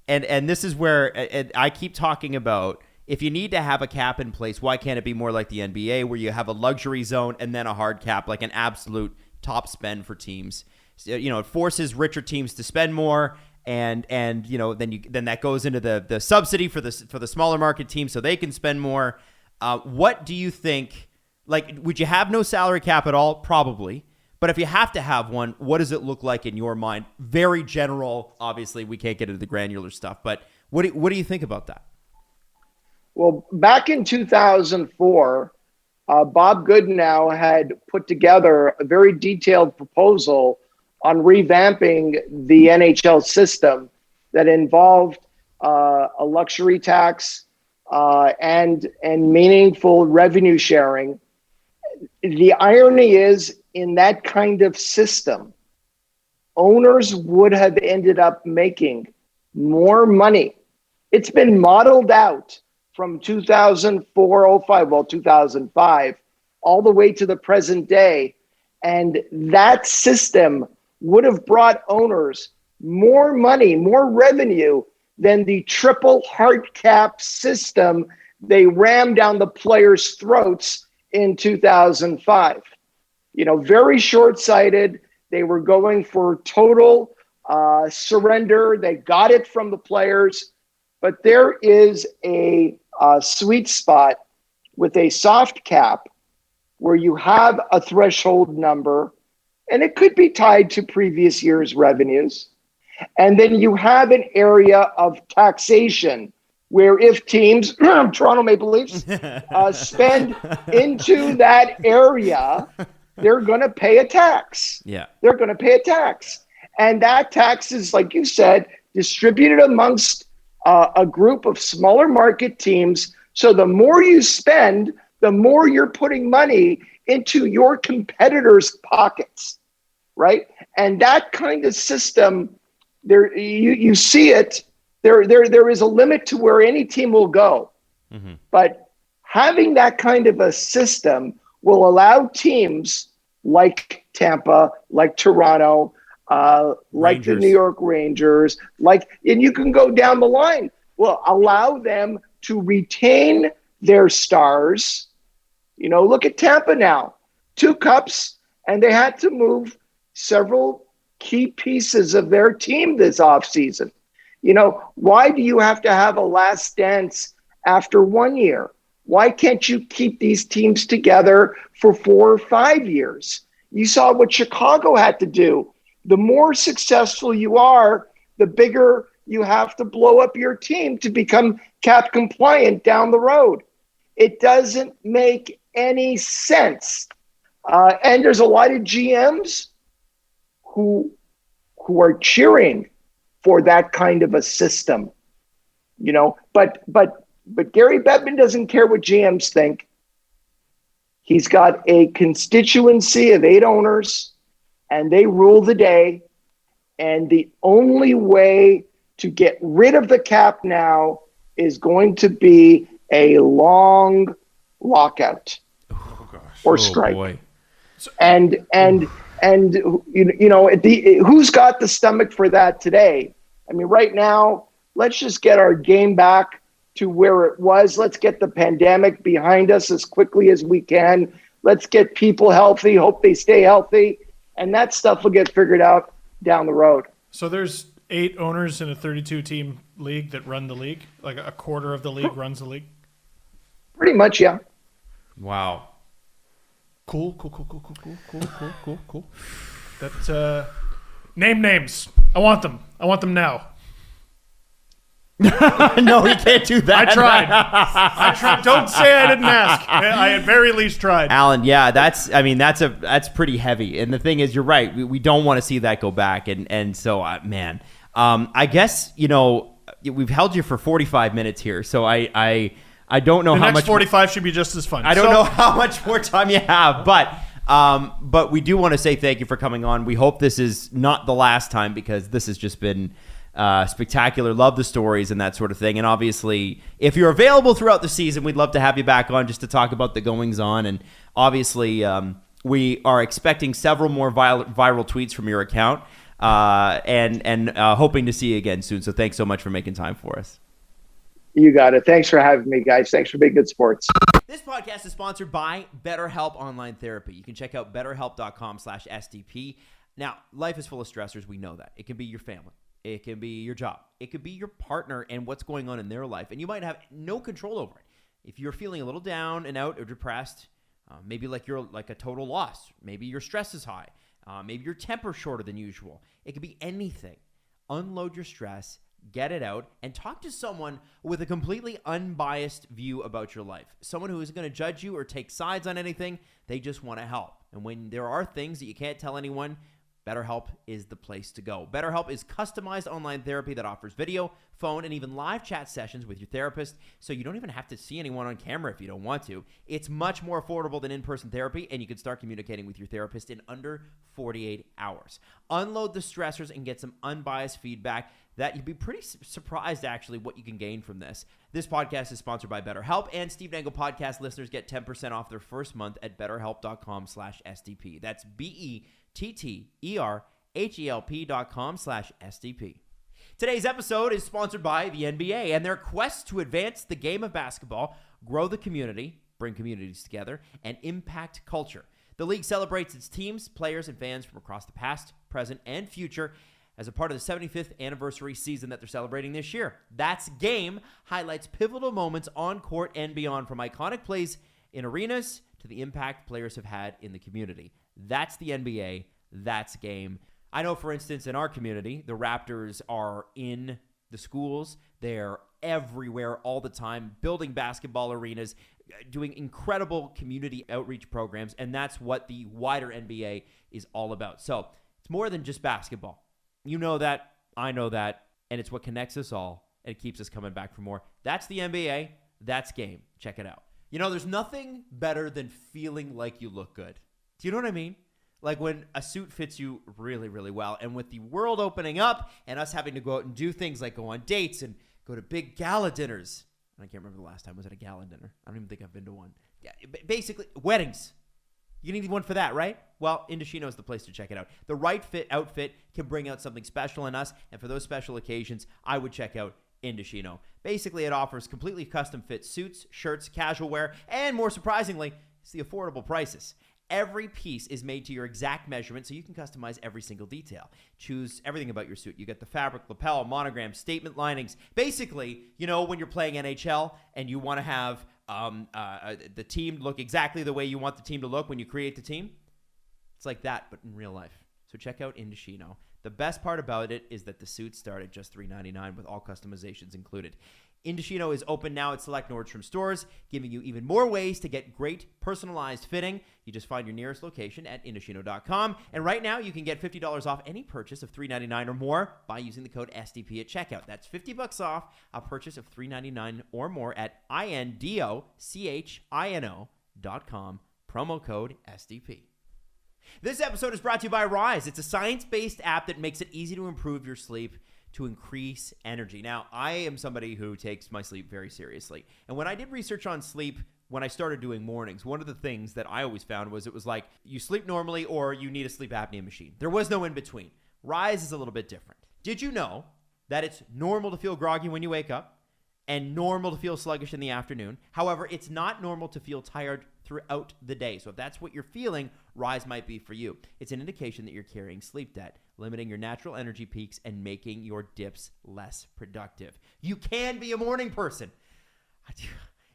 and this is where I keep talking about, if you need to have a cap in place, why can't it be more like the NBA where you have a luxury zone and then a hard cap, like an absolute top spend for teams? So, it forces richer teams to spend more, and then that goes into the subsidy for the smaller market teams so they can spend more. What do you think? Like, would you have no salary cap at all? Probably. But if you have to have one, what does it look like in your mind? Very general. Obviously, we can't get into the granular stuff, but what do you think about that? Well, back in 2004, Bob Goodenow had put together a very detailed proposal on revamping the NHL system that involved a luxury tax and meaningful revenue sharing. The irony is, in that kind of system, owners would have ended up making more money. It's been modeled out from 2005, all the way to the present day. And that system would have brought owners more money, more revenue than the triple hard cap system they rammed down the players' throats in 2005. Very short-sighted. They were going for total surrender. They got it from the players. But there is a sweet spot with a soft cap where you have a threshold number, and it could be tied to previous year's revenues. And then you have an area of taxation where if teams, Toronto Maple Leafs, spend into that area, they're going to pay a tax. Yeah. They're going to pay a tax. And that tax is, like you said, distributed amongst a group of smaller market teams. So the more you spend, the more you're putting money into your competitors' pockets, right? And that kind of system, there you see it. There is a limit to where any team will go. Mm-hmm. But having that kind of a system will allow teams like Tampa, like Toronto, like the New York Rangers, and you can go down the line, will allow them to retain their stars. Look at Tampa now, 2 cups, and they had to move several key pieces of their team this offseason. Why do you have to have a last dance after 1 year? Why can't you keep these teams together for 4 or 5 years? You saw what Chicago had to do. The more successful you are, the bigger you have to blow up your team to become cap compliant down the road. It doesn't make any sense. And there's a lot of GMs who are cheering for that kind of a system, but Gary Bettman doesn't care what GMs think. He's got a constituency of 8 owners, and they rule the day. And the only way to get rid of the cap now is going to be a long lockout or strike. Boy. And who's got the stomach for that today? I mean, right now, let's just get our game back to where it was. Let's get the pandemic behind us as quickly as we can. Let's get people healthy, hope they stay healthy, and that stuff will get figured out down the road. So there's 8 owners in a 32-team league that run the league? Like a quarter of the league runs the league? Pretty much, yeah. Wow. Cool. That's name names. I want them now. No, you can't do that. I tried. Don't say I didn't ask. I at very least tried. Alan, yeah, that's pretty heavy. And the thing is, you're right. We don't want to see that go back. And so, man, I guess, we've held you for 45 minutes here. So I don't know how much. The next 45 should be just as fun. I don't know how much more time you have, but we do want to say thank you for coming on. We hope this is not the last time, because this has just been spectacular. Love the stories and that sort of thing. And obviously, if you're available throughout the season, we'd love to have you back on just to talk about the goings on. And obviously, We are expecting several more viral tweets from your account, and hoping to see you again soon. So thanks so much for making time for us. You got it. Thanks for having me, guys. Thanks for being good sports. This podcast is sponsored by BetterHelp Online Therapy. You can check out betterhelp.com/STP. Now, life is full of stressors. We know that. It can be your family. It can be your job. It could be your partner and what's going on in their life. And you might have no control over it. If you're feeling a little down and out or depressed, maybe like you're like a total loss. Maybe your stress is high. Maybe your temper's shorter than usual. It could be anything. Unload your stress, get it out, and talk to someone with a completely unbiased view about your life. Someone who isn't going to judge you or take sides on anything. They just want to help. And when there are things that you can't tell anyone, BetterHelp is the place to go. BetterHelp is customized online therapy that offers video, phone, and even live chat sessions with your therapist, so you don't even have to see anyone on camera if you don't want to. It's much more affordable than in-person therapy, and you can start communicating with your therapist in under 48 hours. Unload the stressors and get some unbiased feedback that you'd be pretty surprised, actually, what you can gain from this. This podcast is sponsored by BetterHelp, and Steve Dangle podcast listeners get 10% off their first month at betterhelp.com/STP. That's BetterHelp.com/STP. Today's episode is sponsored by the NBA and their quest to advance the game of basketball, grow the community, bring communities together, and impact culture. The league celebrates its teams, players, and fans from across the past, present, and future as a part of the 75th anniversary season that they're celebrating this year. That's Game highlights pivotal moments on court and beyond, from iconic plays in arenas to the impact players have had in the community. That's the NBA. That's Game. I know, for instance, in our community, the Raptors are in the schools. They're everywhere all the time, building basketball arenas, doing incredible community outreach programs, and that's what the wider NBA is all about. So it's more than just basketball. You know that, I know that, and it's what connects us all, and it keeps us coming back for more. That's the NBA. That's Game. Check it out. You know, there's nothing better than feeling like you look good. Do you know what I mean? Like when a suit fits you really, really well. And with the world opening up and us having to go out and do things like go on dates and go to big gala dinners. I can't remember the last time. Was it a gala dinner? I don't even think I've been to one. Yeah, basically, weddings. You need one for that, right? Well, Indochino is the place to check it out. The right fit outfit can bring out something special in us. And for those special occasions, I would check out Indochino. Basically, it offers completely custom fit suits, shirts, casual wear, and more surprisingly, it's the affordable prices. Every piece is made to your exact measurement, so you can customize every single detail. Choose everything about your suit. You get the fabric, lapel, monogram, statement linings. Basically, you know, when you're playing NHL and you want to have the team look exactly the way you want the team to look when you create the team, it's like that, but in real life. So check out Indochino. The best part about it is that the suits start at just $3.99 with all customizations included. Indochino is open now at select Nordstrom stores, giving you even more ways to get great personalized fitting. You just find your nearest location at Indochino.com. And right now, you can get $50 off any purchase of $3.99 or more by using the code STP at checkout. That's $50 off a purchase of $3.99 or more at INDOCHINO.com. Promo code STP. This episode is brought to you by Rise. It's a science-based app that makes it easy to improve your sleep to increase energy. Now, I am somebody who takes my sleep very seriously. And when I did research on sleep, when I started doing mornings, one of the things that I always found was it was like you sleep normally or you need a sleep apnea machine. There was no in between. Rise is a little bit different. Did you know that it's normal to feel groggy when you wake up and normal to feel sluggish in the afternoon? However, it's not normal to feel tired throughout the day. So if that's what you're feeling, Rise might be for you. It's an indication that you're carrying sleep debt, limiting your natural energy peaks and making your dips less productive. You can be a morning person.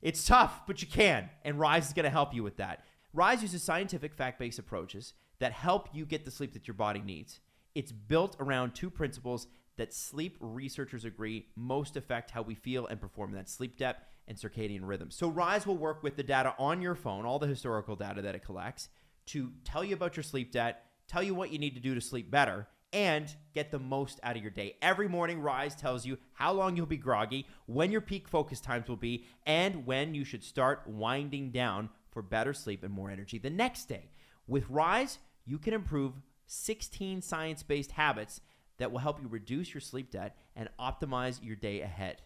It's tough, but you can. And Rise is going to help you with that. Rise uses scientific fact-based approaches that help you get the sleep that your body needs. It's built around two principles that sleep researchers agree most affect how we feel and perform, that sleep depth and circadian rhythm. So Rise will work with the data on your phone, all the historical data that it collects, to tell you about your sleep debt, tell you what you need to do to sleep better, and get the most out of your day. Every morning, Rise tells you how long you'll be groggy, when your peak focus times will be, and when you should start winding down for better sleep and more energy the next day. With Rise, you can improve 16 science-based habits that will help you reduce your sleep debt and optimize your day ahead.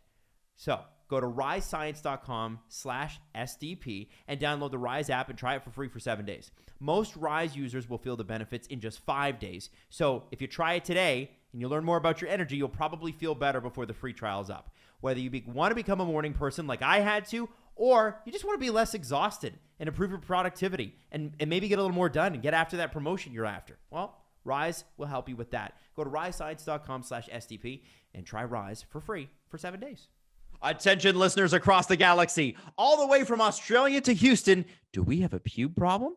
So Go to risescience.com/SDP and download the Rise app and try it for free for 7 days. Most Rise users will feel the benefits in just 5 days. So if you try it today and you learn more about your energy, you'll probably feel better before the free trial is up. Whether you want to become a morning person like I had to, or you just want to be less exhausted and improve your productivity and maybe get a little more done and get after that promotion you're after. Well, Rise will help you with that. Go to risescience.com/SDP and try Rise for free for 7 days. Attention listeners across the galaxy, all the way from Australia to Houston, do we have a pube problem?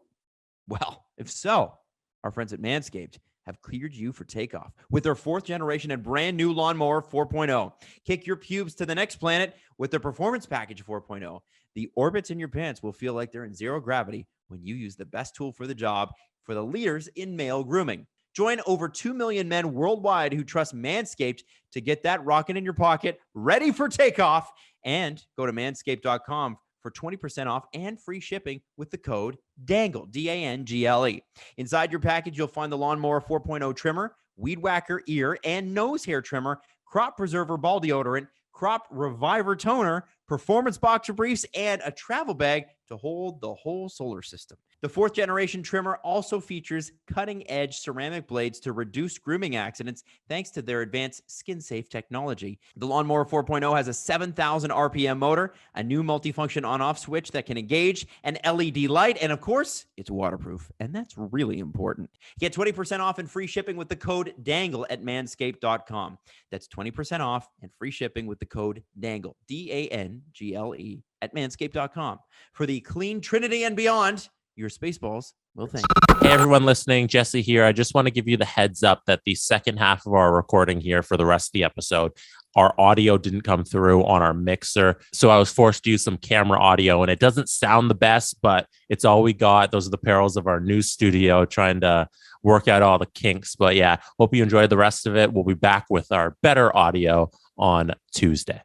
Well, if so, our friends at Manscaped have cleared you for takeoff with their 4th generation and brand new Lawnmower 4.0. Kick your pubes to the next planet with their Performance Package 4.0. The orbits in your pants will feel like they're in zero gravity when you use the best tool for the job for the leaders in male grooming. Join over 2 million men worldwide who trust Manscaped to get that rocket in your pocket, ready for takeoff. And go to manscaped.com for 20% off and free shipping with the code DANGLE, DANGLE. Inside your package, you'll find the Lawnmower 4.0 trimmer, Weed Whacker ear and nose hair trimmer, Crop Preserver ball deodorant, Crop Reviver toner, Performance boxer briefs, and a travel bag to hold the whole solar system. The 4th generation trimmer also features cutting-edge ceramic blades to reduce grooming accidents thanks to their advanced skin-safe technology. The Lawnmower 4.0 has a 7,000 RPM motor, a new multifunction on-off switch that can engage, an LED light, and of course, it's waterproof, and that's really important. Get 20% off and free shipping with the code DANGLE at manscaped.com. That's 20% off and free shipping with the code DANGLE, DANGLE, at manscaped.com. For the clean trinity and beyond, your Spaceballs will thank you. Hey, everyone listening, Jesse here. I just want to give you the heads up that the second half of our recording here for the rest of the episode, our audio didn't come through on our mixer. So I was forced to use some camera audio, and it doesn't sound the best, but it's all we got. Those are the perils of our new studio, trying to work out all the kinks. But yeah, hope you enjoyed the rest of it. We'll be back with our better audio on Tuesday.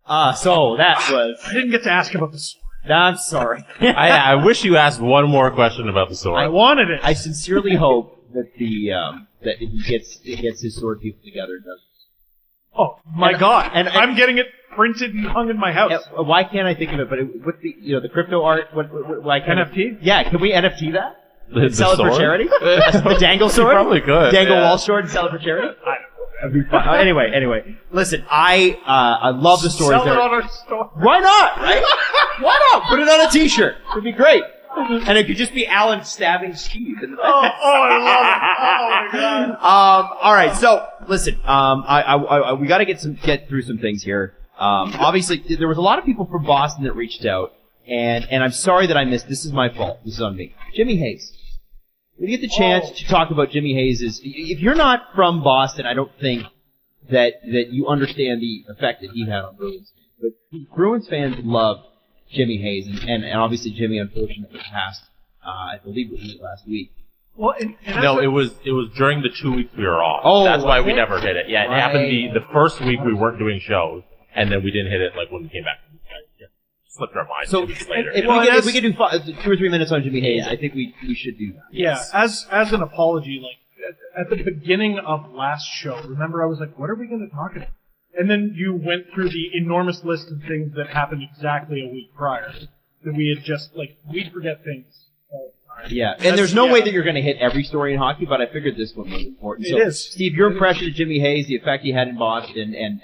So that was... I didn't get to ask about the sword. I'm sorry. I wish you asked one more question about the sword. I wanted it. I sincerely hope that that he gets his sword people together and does. Oh my God! And I'm getting it printed and hung in my house. Why can't I think of it? But with the crypto art, why can't NFT? Yeah, can we NFT that? The Sell it for sword? charity? The Dangle sword? You probably could. Dangle Yeah. Walsh sword and sell it for charity? That'd be fun. Anyway, listen, I love the stories Sell there. it on our store. Why not? Right? Why not? Put it on a T-shirt. It'd be great. And it could just be Alan stabbing Steve. I love it. Oh my God. All right. So listen, we got to get through some things here. Obviously, there was a lot of people from Boston that reached out, and I'm sorry that I missed. This is my fault. This is on me. Jimmy Hayes. We get the chance to talk about Jimmy Hayes. If you're not from Boston, I don't think that you understand the effect that he had on Bruins fans. But Bruins fans loved Jimmy Hayes, and obviously Jimmy unfortunately passed. I believe it was last week. Well, No, it was during the 2 weeks we were off. Oh, that's why we it? never hit it. Yeah, it happened the first week we weren't doing shows, and then we didn't hit it like when we came back. Slipped our minds. So 2 weeks later. if we could do 2 or 3 minutes on Jimmy Hayes, I think we should do that. Yeah, as an apology, like at the beginning of last show, remember I was like, what are we going to talk about? And then you went through the enormous list of things that happened exactly a week prior that we had just, like, we'd forget things all the time. Yeah, and there's no way that you're going to hit every story in hockey, but I figured this one was important. So, It is. Steve, your impression of Jimmy Hayes, the effect he had in Boston, and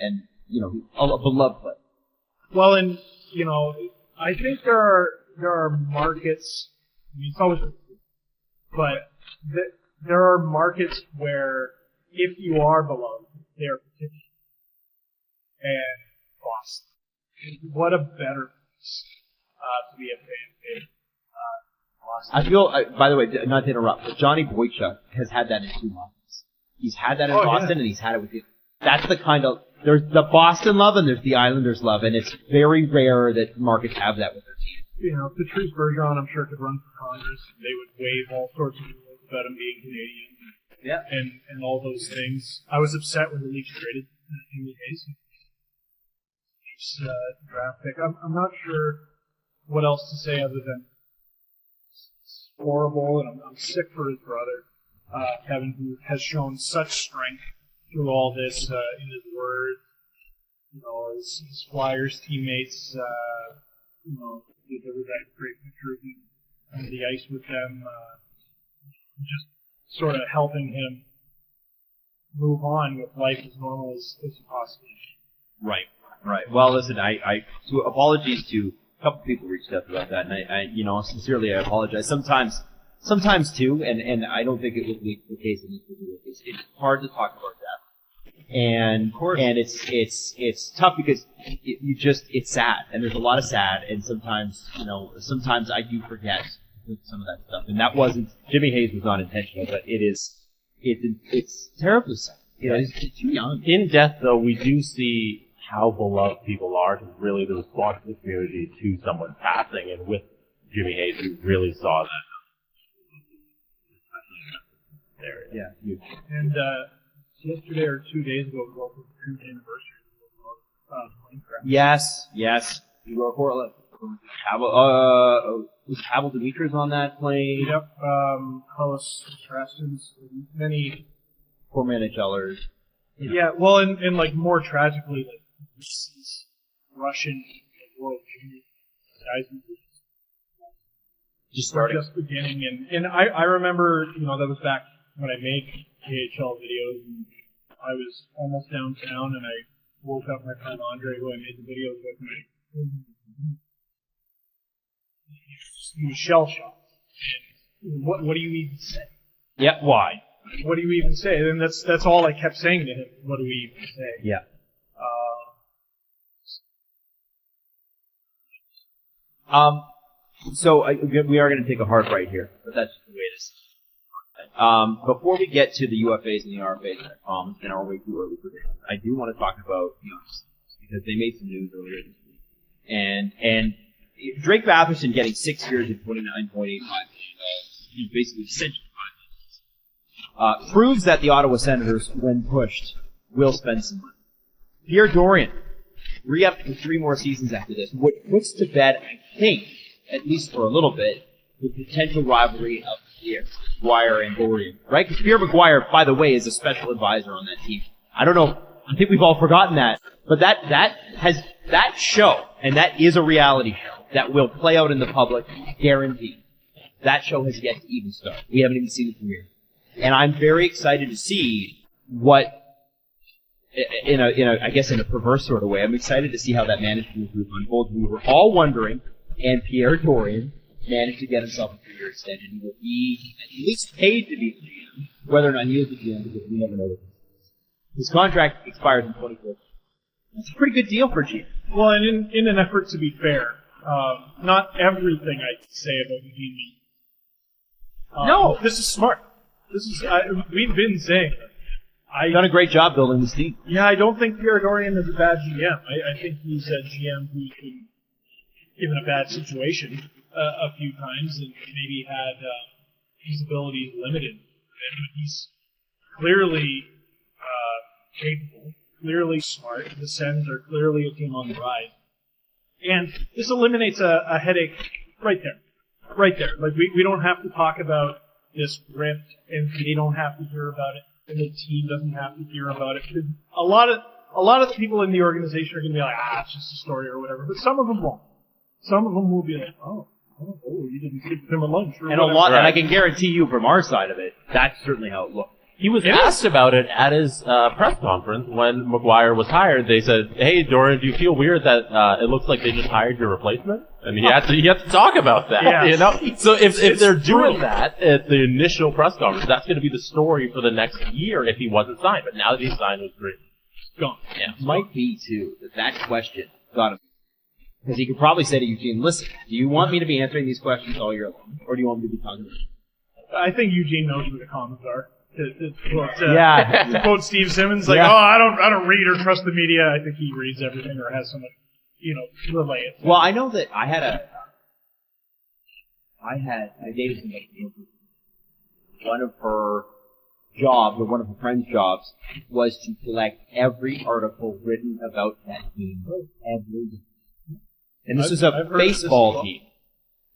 a beloved player. Well, and, I think there are markets, I mean, it's always, but there are markets where if you are beloved, they are particular. And Boston. What a better place to be a fan in Boston. I feel, by the way, not to interrupt, but Johnny Boychuk has had that in 2 months. He's had that in Boston, and he's had it with you. That's the kind of, there's the Boston love and there's the Islanders love, and it's very rare that markets have that with their team. Patrice Bergeron, I'm sure, could run for Congress. They would wave all sorts of rules about him being Canadian. Yeah. And all those things. I was upset when the Leafs traded Jimmy Hayes. Draft pick. I'm not sure what else to say other than it's horrible, and I'm sick for his brother, Kevin, who has shown such strength through all this in his word. his Flyers teammates, there was that great picture of him on the ice with them, just sort of helping him move on with life as normal as possible. Right. Well, listen, so apologies to a couple people reached out about that, and I sincerely, I apologize. Sometimes too, and I don't think it would be the case in this particular case. It's hard to talk about death. And it's tough because it's sad, and there's a lot of sad, and sometimes I do forget some of that stuff, and that wasn't, Jimmy Hayes was not intentional, but it's terribly sad. He's too young. In death, though, we do see how beloved people are, and really the response of the community to someone passing, and with Jimmy Hayes, we really saw that. There, yeah. And yesterday or 2 days ago, we were the anniversary of plane crash. Yes. We were was Pavel Dimitri's on that plane? Yep. Hollis Trastens, many former NHLers. Yeah, well, and like more tragically, like these Russian World Junior guys who just starting, just beginning, and I remember, that was back when I made KHL videos, and I was almost downtown, and I woke up my friend Andre, who I made the videos with, and he was shell shocked. And what do you even say? Yeah, why? What do you even say? And that's all I kept saying to him. What do we even say? Yeah. So we are going to take a hard right here, but that's just the way it is. Before we get to the UFAs and the RFAs and our way too early predictions, I do want to talk about because they made some news earlier this week, and Drake Batherson getting 6 years and $29.85 million, basically essentially $5 million, proves that the Ottawa Senators, when pushed, will spend some money. Pierre Dorion re-upped for 3 more seasons after this, what puts to bed, I think, at least for a little bit, the potential rivalry of Pierre McGuire and Dorion, right? Because Pierre McGuire, by the way, is a special advisor on that team. I don't know. I think we've all forgotten that. But that show, and that is a reality show that will play out in the public, guaranteed. That show has yet to even start. We haven't even seen the premiere. And I'm very excited to see what, I guess in a perverse sort of way, I'm excited to see how that management group unfolds. We were all wondering, and Pierre Dorion managed to get himself a 3-year extension. He will be at least paid to be the GM, whether or not he is the GM, because we never know. His contract expires in 2014. That's a pretty good deal for GM. Well, and in an effort to be fair, not everything I say about Eugene. No, this is smart. We've been saying it. I've done a great job building this team. Yeah, I don't think Pierre Dorion is a bad GM. I think he's a GM who's been given a bad situation a few times and maybe had his abilities limited. And he's clearly capable, clearly smart. The Sens are clearly a team on the rise. And this eliminates a headache right there. Right there. Like, we don't have to talk about this rift, and they don't have to hear about it, and the team doesn't have to hear about it. Because a lot of the people in the organization are going to be like, it's just a story or whatever. But some of them won't. Some of them will be like, oh, you didn't give them a lunch or and whatever. And I can guarantee you from our side of it, that's certainly how it looked. He was asked about it at his press conference when McGuire was hired. They said, "Hey, Dorian, do you feel weird that it looks like they just hired your replacement?" And he had to talk about that. Yeah. So if they're doing that at the initial press conference, that's going to be the story for the next year if he wasn't signed. But now that he's signed, it was great. Gone. Yeah, might be too that question got him. Because he could probably say to Eugene, "Listen, do you want me to be answering these questions all year long, or do you want me to be talking about it?" I think Eugene knows who the comments are. To quote Steve Simmons, like, I don't read or trust the media. I think he reads everything or has someone, relay it. Well, I know that I dated somebody. One of her jobs, or one of her friend's jobs, was to collect every article written about that team. And this is a baseball team.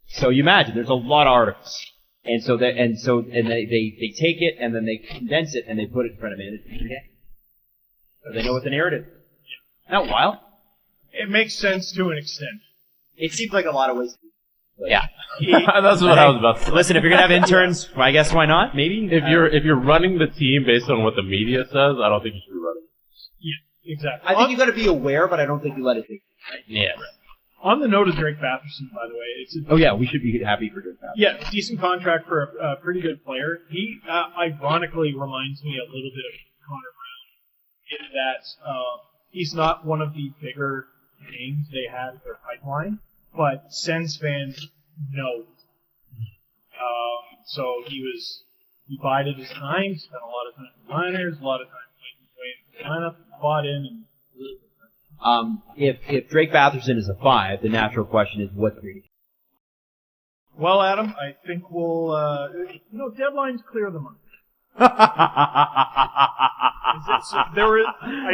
So you imagine, there's a lot of articles. And so they take it and then they condense it and they put it in front of management. So they know what the narrative is. Isn't that wild? It makes sense to an extent. It seems like a lot of ways. Yeah. That's what I was about to say. Listen, if you're gonna have interns, I guess why not? Maybe If you're running the team based on what the media says, I don't think you should be running. Yeah, exactly. I think you got to be aware, but I don't think you let it take. Yeah. On the note of Drake Batherson, by the way, it's Oh yeah, we should be happy for Drake Batherson. yeah, decent contract for a pretty good player. He ironically reminds me a little bit of Connor Brown in that he's not one of the bigger names they had in their pipeline, but Sens fans know. So he bided his time, spent a lot of time in the minors, a lot of time playing the lineup, bought in, and If Drake Batherson is a 5, the natural question is what's Brady? well, Adam, I think we'll deadline's clear the month. I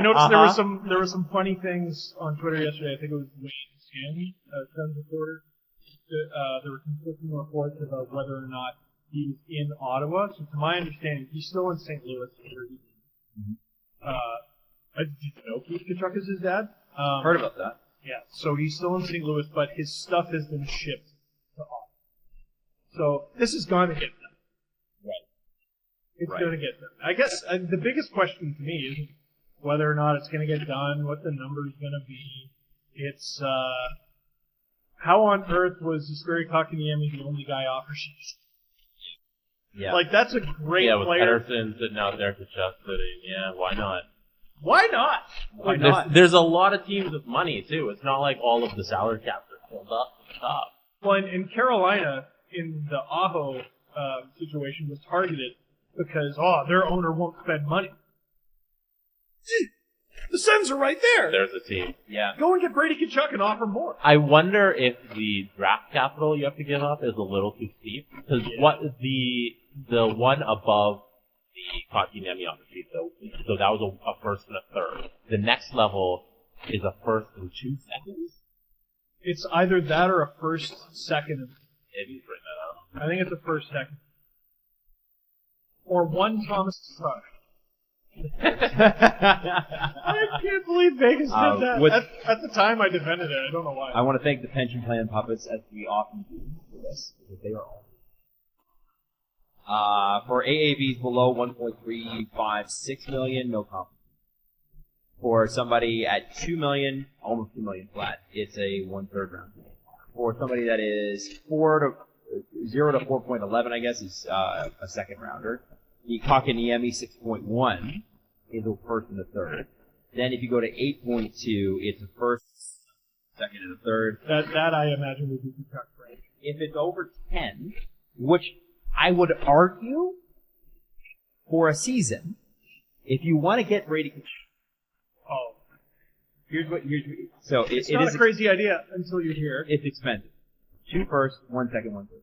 noticed there were some funny things on Twitter yesterday. I think it was Wayne Scanlon, Sens reporter. There were conflicting reports about whether or not he was in Ottawa. So, to my understanding, he's still in St. Louis. Did you know Keith Tkachuk is his dad? Heard about that. Yeah, so he's still in St. Louis, but his stuff has been shipped to Ottawa. So this is going to get done. Right. It's going to get done. I guess the biggest question to me isn't whether or not it's going to get done, what the number is going to be. It's how on earth was Jesperi Kotkaniemi the only guy offered? Yeah. Like, that's a great with player. Pedersen sitting out there, Kachuk sitting. Yeah, why not? Why not? Why not? There's a lot of teams with money, too. It's not like all of the salary caps are filled up at the top. Well, in Carolina, in the Aho situation, was targeted because, their owner won't spend money. The Sens are right there. There's a team. Yeah. Go and get Brady Tkachuk and offer more. I wonder if the draft capital you have to give up is a little too steep. Because what the one above the Kotkaniemi on the sheet, so that was a first and a third. The next level is a first and 2 seconds? It's either that or a first, second. Maybe he's written that out. I think it's a first, second. Or one Thomas Tatar. I can't believe Vegas did that. At the time, I defended it. I don't know why. I want to thank the pension plan puppets, as we often do for this, because they are all. For AAVs below 1.356 million, no compensation. For somebody at 2 million, almost 2 million flat, it's a 1/3 round. For somebody that is 0 to 4.11, I guess, is a second rounder. The Kotkaniemi 6.1 is a first and a third. Then if you go to 8.2, it's a first, second, and a third. That I imagine would be Tkachuk, right? If it's over 10, which I would argue for a season, if you want to get Brady Tkachuk, It's not a crazy idea until you're here. It's expensive. 2 firsts, 1 second, 1 third.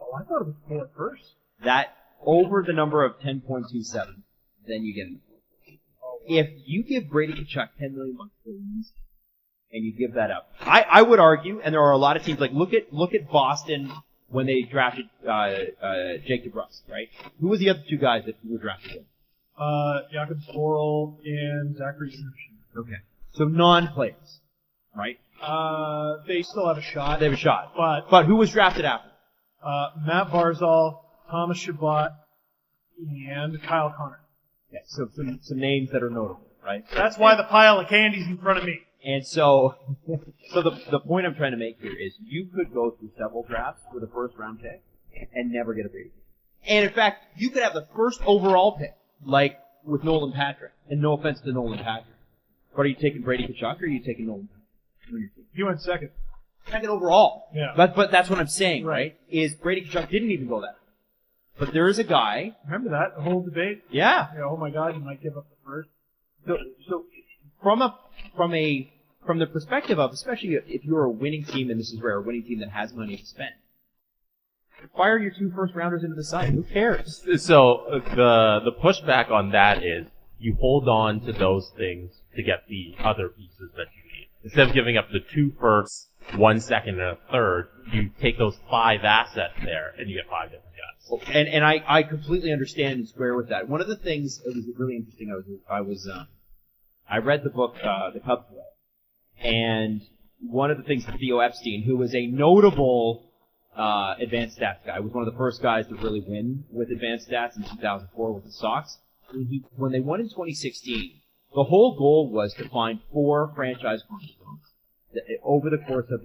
Oh, I thought it was 4 firsts. That over the number of 10.27, then you get an. If you give Brady Tkachuk $10 million please, and you give that up, I would argue, and there are a lot of teams like look at Boston when they drafted Jake DeBrusk, right? Who was the other 2 guys that were drafted? Jakob Sporl and Zachary Snuchin. Okay, so non-players, right? They still have a shot. They have a shot, but who was drafted after? Matt Barzal, Thomas Chabot, and Kyle Connor. Yeah, so some names that are notable, right? That's why the pile of candy's in front of me. And so the point I'm trying to make here is you could go through several drafts with a first round pick and never get a Brady. And in fact, you could have the first overall pick, like with Nolan Patrick. And no offense to Nolan Patrick, but are you taking Brady Tkachuk or are you taking Nolan Patrick? He went second. Second overall. Yeah. But that's what I'm saying, right? Is Brady Tkachuk didn't even go that. But there is a guy. Remember that the whole debate? Yeah. Oh my God, you might give up the first. So from the perspective of, especially if you're a winning team, and this is rare, a winning team that has money to spend, fire your 2 first rounders into the side. Who cares? So the pushback on that is you hold on to those things to get the other pieces that you need. Instead of giving up the 2 firsts, 1 second, and a third, you take those 5 assets there and you get 5 different guys. And I completely understand and square with that. One of the things that was really interesting, I read the book, The Cubs Way, and one of the things that Theo Epstein, who was a notable advanced stats guy, was one of the first guys to really win with advanced stats in 2004 with the Sox. When they won in 2016, the whole goal was to find 4 franchise cornerstones over the course of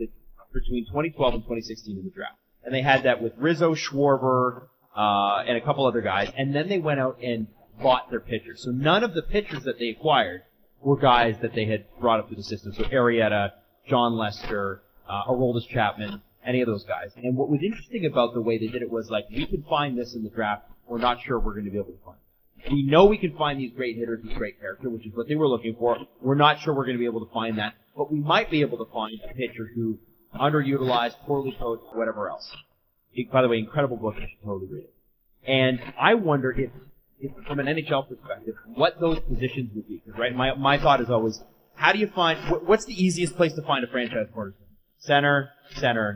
between 2012 and 2016 in the draft. And they had that with Rizzo, Schwarber, and a couple other guys. And then they went out and bought their pitchers. So none of the pitchers that they acquired were guys that they had brought up through the system. So Arrieta, John Lester, Aroldis Chapman, any of those guys. And what was interesting about the way they did it was like, we can find this in the draft. We're not sure we're going to be able to find it. We know we can find these great hitters with great character, which is what they were looking for. We're not sure we're going to be able to find that, but we might be able to find a pitcher who underutilized, poorly coached, whatever else. By the way, incredible book. You should totally read it. And I wonder if from an NHL perspective, what those positions would be. Right? My thought is always, how do you find what's the easiest place to find a franchise cornerstone? Center,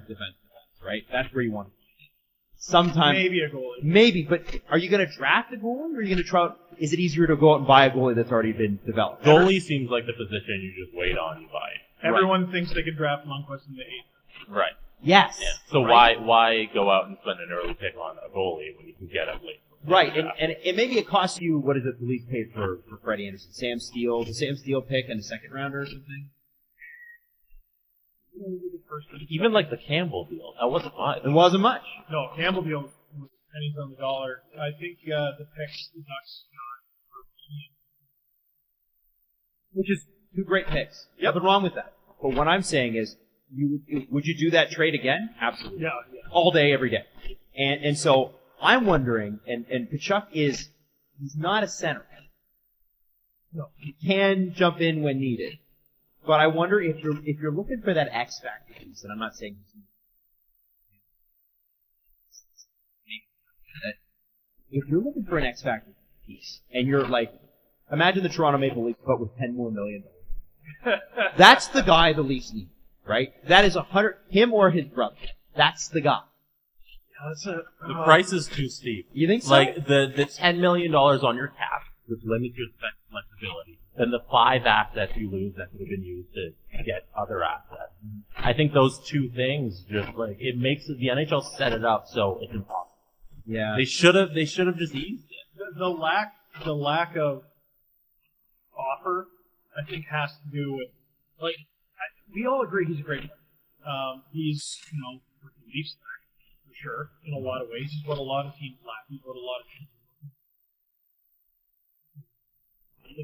defense, right? That's where you want it. Sometimes Maybe a goalie. Maybe, but are you going to draft a goalie, or are you going to try? Is it easier to go out and buy a goalie that's already been developed? Goalie seems like the position you just wait on, you buy. Everyone thinks they can draft Lundqvist in the 8th. Right. Yes. Yeah. So right. why go out and spend an early pick on a goalie when you can get him late? Right, and maybe it costs you, what is it the least paid for Freddie Anderson? Sam Steele pick and a second rounder or something? Even like the Campbell deal, that wasn't much. It wasn't much. No, Campbell deal was pennies on the dollar. I think the picks the Ducks got for which is 2 great picks. Yep. Nothing wrong with that. But what I'm saying is, would you do that trade again? Absolutely. Yeah. All day, every day. And so I'm wondering, and Tkachuk he's not a center. No. He can jump in when needed. But I wonder if you're looking for that X factor piece, and I'm not saying if you're looking for an X factor piece, and you're like, imagine the Toronto Maple Leafs, but with $10 more million. That's the guy the Leafs need, right? That is him or his brother. That's the guy. The price is too steep. You think so? Like the $10 million on your cap, which limits your flexibility, then the 5 assets you lose that could have been used to get other assets. I think those 2 things just like it makes the NHL set it up so it's impossible. Yeah. They should have just eased it. the lack of offer, I think, has to do with we all agree he's a great player. He's for the Leafs for sure in a lot of ways. He's what a lot of teams lack. He's what a lot of teams.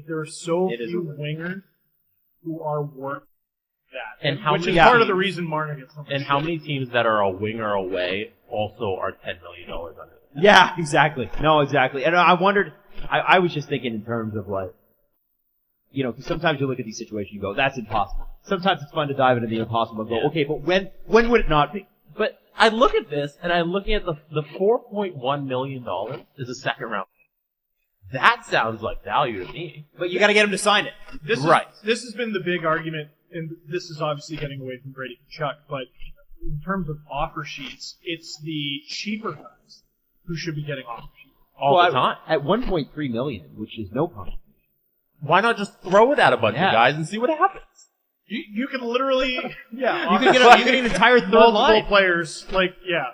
There are so few wingers who are worth that, and which is part of the reason Marner gets so much. And how many teams that are a winger away also are $10 million under the cap? Yeah, exactly. No, exactly. And I wondered. I was just thinking in terms of like, because sometimes you look at these situations, you go, "That's impossible." Sometimes it's fun to dive into the impossible and go, "Okay, but when would it not be?" But I look at this and I'm looking at the $4.1 million is a second round. That sounds like value to me. But you got to get him to sign it. This has been the big argument, and this is obviously getting away from Brady Tkachuk, but in terms of offer sheets, it's the cheaper guys who should be getting offer sheets. All the time. At $1.3 million, which is no problem. Why not just throw it at a bunch of guys and see what happens? You can literally, you can get an entire third line. Players,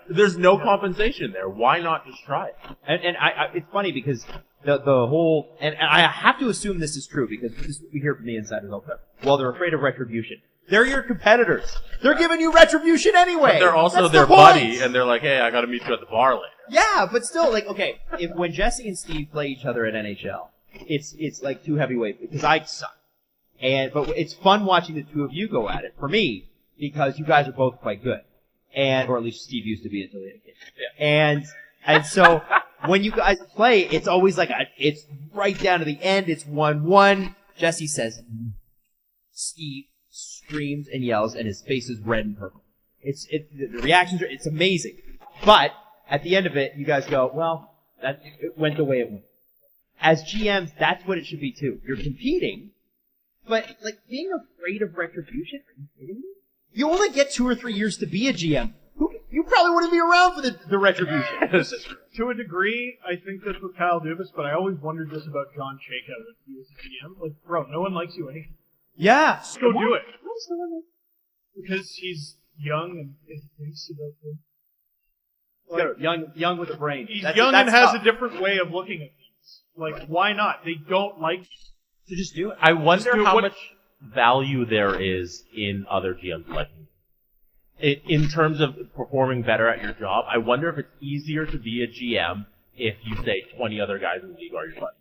There's no compensation there. Why not just try it? And it's funny because the whole, and I have to assume this is true because this is what we hear from the insiders all the time. Well, they're afraid of retribution. They're your competitors. They're giving you retribution anyway. But they're also their buddy, and they're like, hey, I gotta meet you at the bar later. Yeah, but still, when Jesse and Steve play each other at NHL, it's like 2 heavyweights because I suck. But it's fun watching the 2 of you go at it, for me, because you guys are both quite good. Or at least Steve used to be until he had a kid. Yeah. And so, when you guys play, it's always it's right down to the end, it's 1-1. Jesse says, Steve screams and yells, and his face is red and purple. The reactions it's amazing. But, at the end of it, you guys go, well, it went the way it went. As GMs, that's what it should be too. You're competing, but being afraid of retribution, are you kidding me? You only get 2 or 3 years to be a GM. You probably wouldn't be around for the retribution. to a degree, I think this with Kyle Dubas, but I always wondered this about John Chayka when he was a GM. Like, bro, no one likes you anyway. Yeah. Just go do it. Because he's young and thinks about things. Like, young with a brain. He's young and has a different way of looking at things. Like, why not? They don't like you. So just do it. I wonder how much value there is in other GMs liking you. In terms of performing better at your job, I wonder if it's easier to be a GM if you say 20 other guys in the league are your buddies.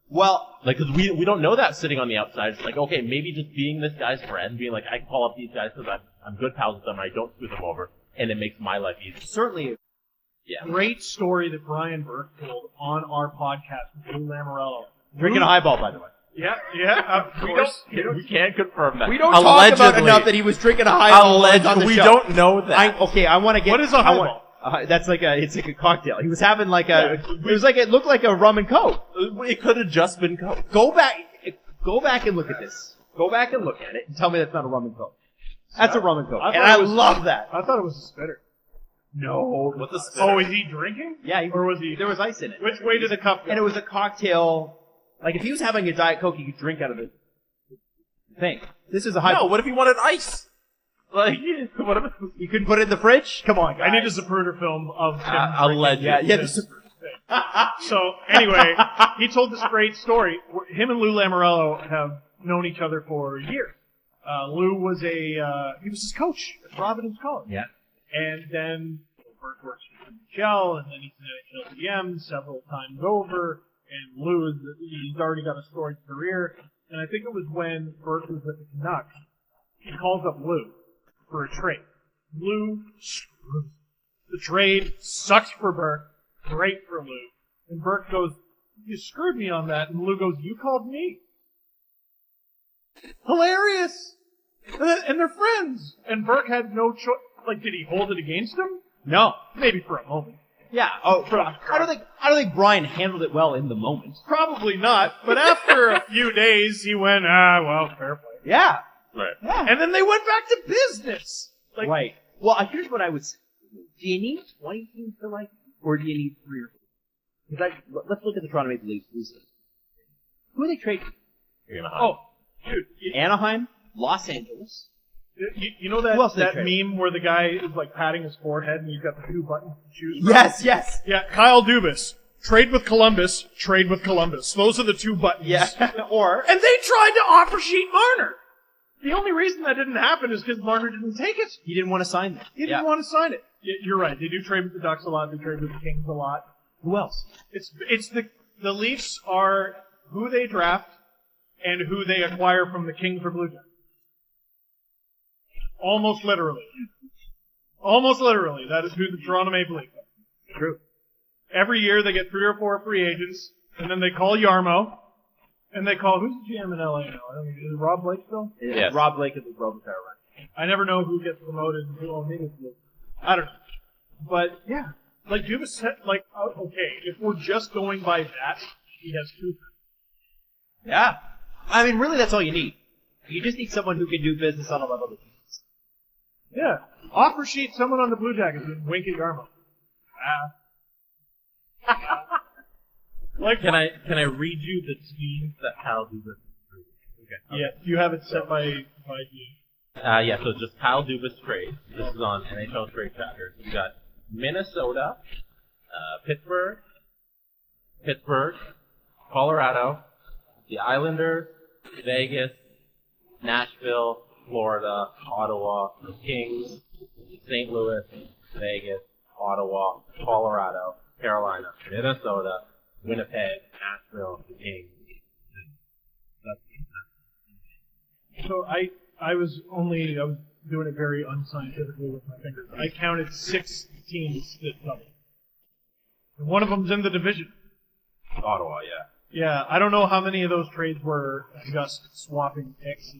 Well, Like, cause we don't know that sitting on the outside. It's like, okay, maybe just being this guy's friend, being like, I can call up these guys because I'm good pals with them, I don't screw them over, and it makes my life easier. certainly. Yeah. Great story that Brian Burke told on our podcast with Lou Lamoriello. Drinking a highball, by the way. Yeah, of course. We can't confirm that. We don't talk about enough that he was drinking a highball. Allegedly, we don't know that. I want to get. What is a highball? That's it's like a cocktail. He was having like it looked like a rum and coke. It could have just been Coke. Go back and look at this. Go back and look at it and tell me that's not a rum and coke. That's a rum and coke, and I love that. I thought it was a spitter. No. What's a spitter? Oh, is he drinking? Yeah, Or was he? There was ice in it. Which way did the cup go? And it was a cocktail. Like if he was having a Diet Coke, you could drink out of the thing. This is a highball. No, what if he wanted ice? Like, what if You couldn't put it in the fridge? Come on, guys. I need a Zapruder film of him. alleged? Yeah. So anyway, he told this great story. Him and Lou Lamoriello have known each other for years. Lou was he was his coach at Providence College. Yeah. And then Burke works for NHL, and then he's an NHL GM several times over. And Lou he's already got a storied career. And I think it was when Burke was with the Canucks, he calls up Lou for a trade. Lou screws. The trade sucks for Burke, great for Lou. And Burke goes, "You screwed me on that." And Lou goes, "You called me." Hilarious. And they're friends. And Burke had no choice. Like, did he hold it against him? No. Maybe for a moment. Yeah. Oh, I don't think Brian handled it well in the moment. Probably not. But after a few days, he went, well, fair play. Yeah. Right. Yeah. And then they went back to business. Like, Right. Well, here's what I would say. Do you need 20 teams to like you, or do you need 3 or 4? Because let's look at the Toronto Maple Leafs recently. Who are they trading? Dude. Anaheim, Los Angeles. You know Who else that they traded? meme where the guy is like patting his forehead and he's got the 2 buttons to choose from? Yes. Yeah, Kyle Dubas. Trade with Columbus, trade with Columbus. Those are the 2 buttons. Yeah. Or And they tried to offer sheet Marner. The only reason that didn't happen is because Marner didn't take it. he didn't want to sign that. He didn't want to sign it. You're right. They do trade with the Ducks a lot. They trade with the Kings a lot. Who else? It's the Leafs are who they draft and who they acquire from the Kings or Blue Jays. Almost literally. That is who the Toronto Maple Leafs are. True. Every year they get 3 or 4 free agents, and then they call Yarmo, and they call, who's the GM in LA now? I don't know, is it Rob Blake still? Yes. Rob Blake is the Robitaille, right? I never know who gets promoted and who maybe it's I don't know. But yeah, like Dubas said, like, okay, if we're just going by that, he has 2. Yeah. I mean, really, that's all you need. You just need someone who can do business on a level that you can. Yeah. Offer sheet someone on the Blue Jackets and wink at Yarmo. Like, Can I read you the teams that Kyle Dubas? Okay. yeah, you have it set by you. Yeah, so just Kyle Dubas trade. This is on NHL Trade Tracker. We got Minnesota, Pittsburgh, Colorado, the Islanders, Vegas, Nashville, Florida, Ottawa, the Kings, St. Louis, Vegas, Ottawa, Colorado, Carolina, Minnesota, Winnipeg, Nashville, the Kings. So I was doing it very unscientifically with my fingers. I counted 6 teams that doubled. And one of them's in the division. Ottawa, yeah. Yeah, I don't know how many of those trades were just swapping picks.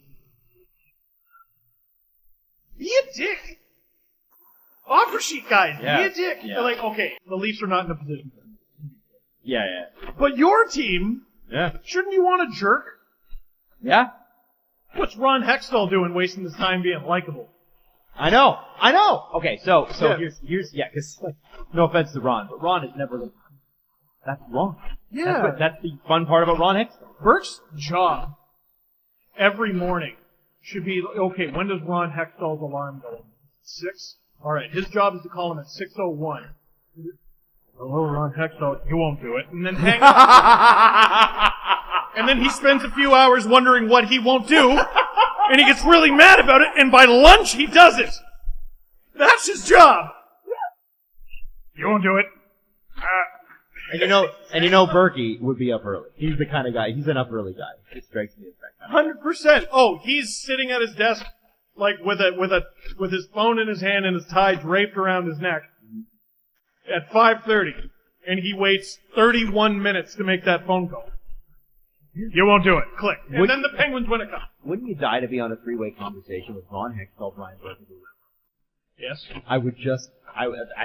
Be a dick! Offer sheet guys, Yeah. be a dick! Yeah. They're like, okay, the Leafs are not in a position. Yeah. But your team, Yeah. shouldn't you want a jerk? Yeah. What's Ron Hextall doing wasting his time being likable? I know. Okay, so Yeah. here's because no offense to Ron, but Ron is never. That's Ron. Yeah. That's the fun part about Ron Hextall. Burke's job every morning should be, okay, when does Ron Hextall's alarm go? 6? All right, his job is to call him at 6:01. Hello, Ron Hextall. You won't do it. And then hang up. And then he spends a few hours wondering what he won't do. And he gets really mad about it. And by lunch, he does it. That's his job. You won't do it. And you know, Berkey would be up early. He's the kind of guy. He's an up early guy. It strikes me as that kind of 100%. Oh, he's sitting at his desk, like with his phone in his hand and his tie draped around his neck at 5:30, and he waits 31 minutes to make that phone call. You won't do it. Click. And then the Penguins win a cup. Wouldn't you die to be on a three-way conversation with Ron Hextall, Brian Berkey? Yes. I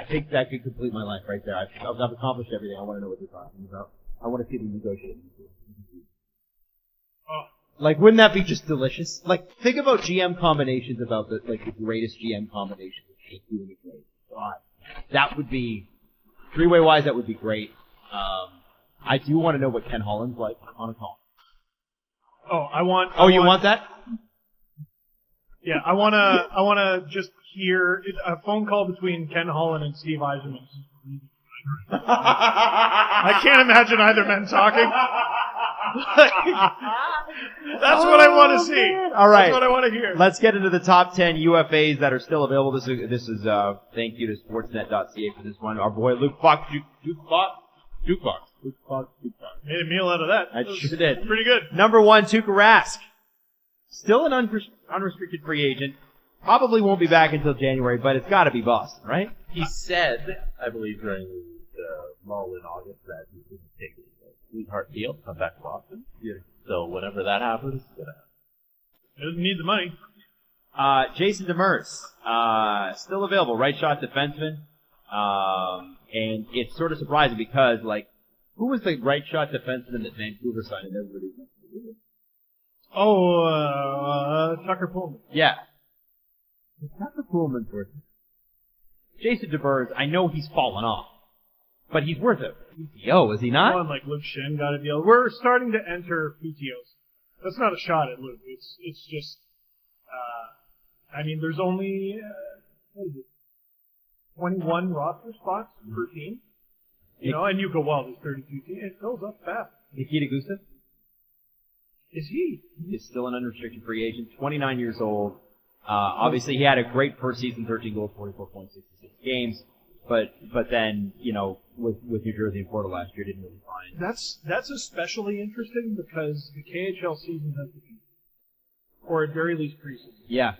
think that could complete my life right there. I've accomplished everything. I want to know what they're talking about. I want to see them negotiating. Oh. Like, wouldn't that be just delicious? Like, think about GM combinations about the greatest GM combinations of Shake You and the Great. God, that would be three-way wise. That would be great. I do want to know what Ken Holland's like on a call. You want that? Yeah, I wanna just hear a phone call between Ken Holland and Steve Yzerman. I can't imagine either men talking. That's what I want to see. All right. That's what I want to hear. Let's get into the top 10 UFAs that are still available. This is thank you to Sportsnet.ca for this one. Our boy Luke Fox, Jukebox. Made a meal out of that. I sure did. Pretty good. Number 1, Tuukka Rask. Still an unrestricted free agent. Probably won't be back until January, but it's got to be Boston, right? He said, I believe during the lull in August, that he's going to take a sweetheart deal, come back to Boston. Yeah. So whenever that happens, it's going to happen. He doesn't need the money. Jason Demers, still available, right shot defenseman. And it's sort of surprising because, like, who was the right shot defenseman that Vancouver signed and everybody went to? Tucker Pullman. Yeah. Tucker Pullman's worth it. Jason Demers, I know he's fallen off, but he's worth it. PTO, is he not? One like Luke Shin got a deal. We're starting to enter PTOs. That's not a shot at Luke. It's just, I mean, there's only, 21 roster spots per team. You know, and you go, well, there's 32 teams. It goes up fast. Nikita Gusev? Is he? He's still an unrestricted free agent, 29 years old. Obviously, he had a great first season, 13 goals, 44 points, 66 games. But then, you know, with New Jersey and Florida last year, didn't really find. That's especially interesting because the KHL season has begun. Or at very least preseason. Yeah.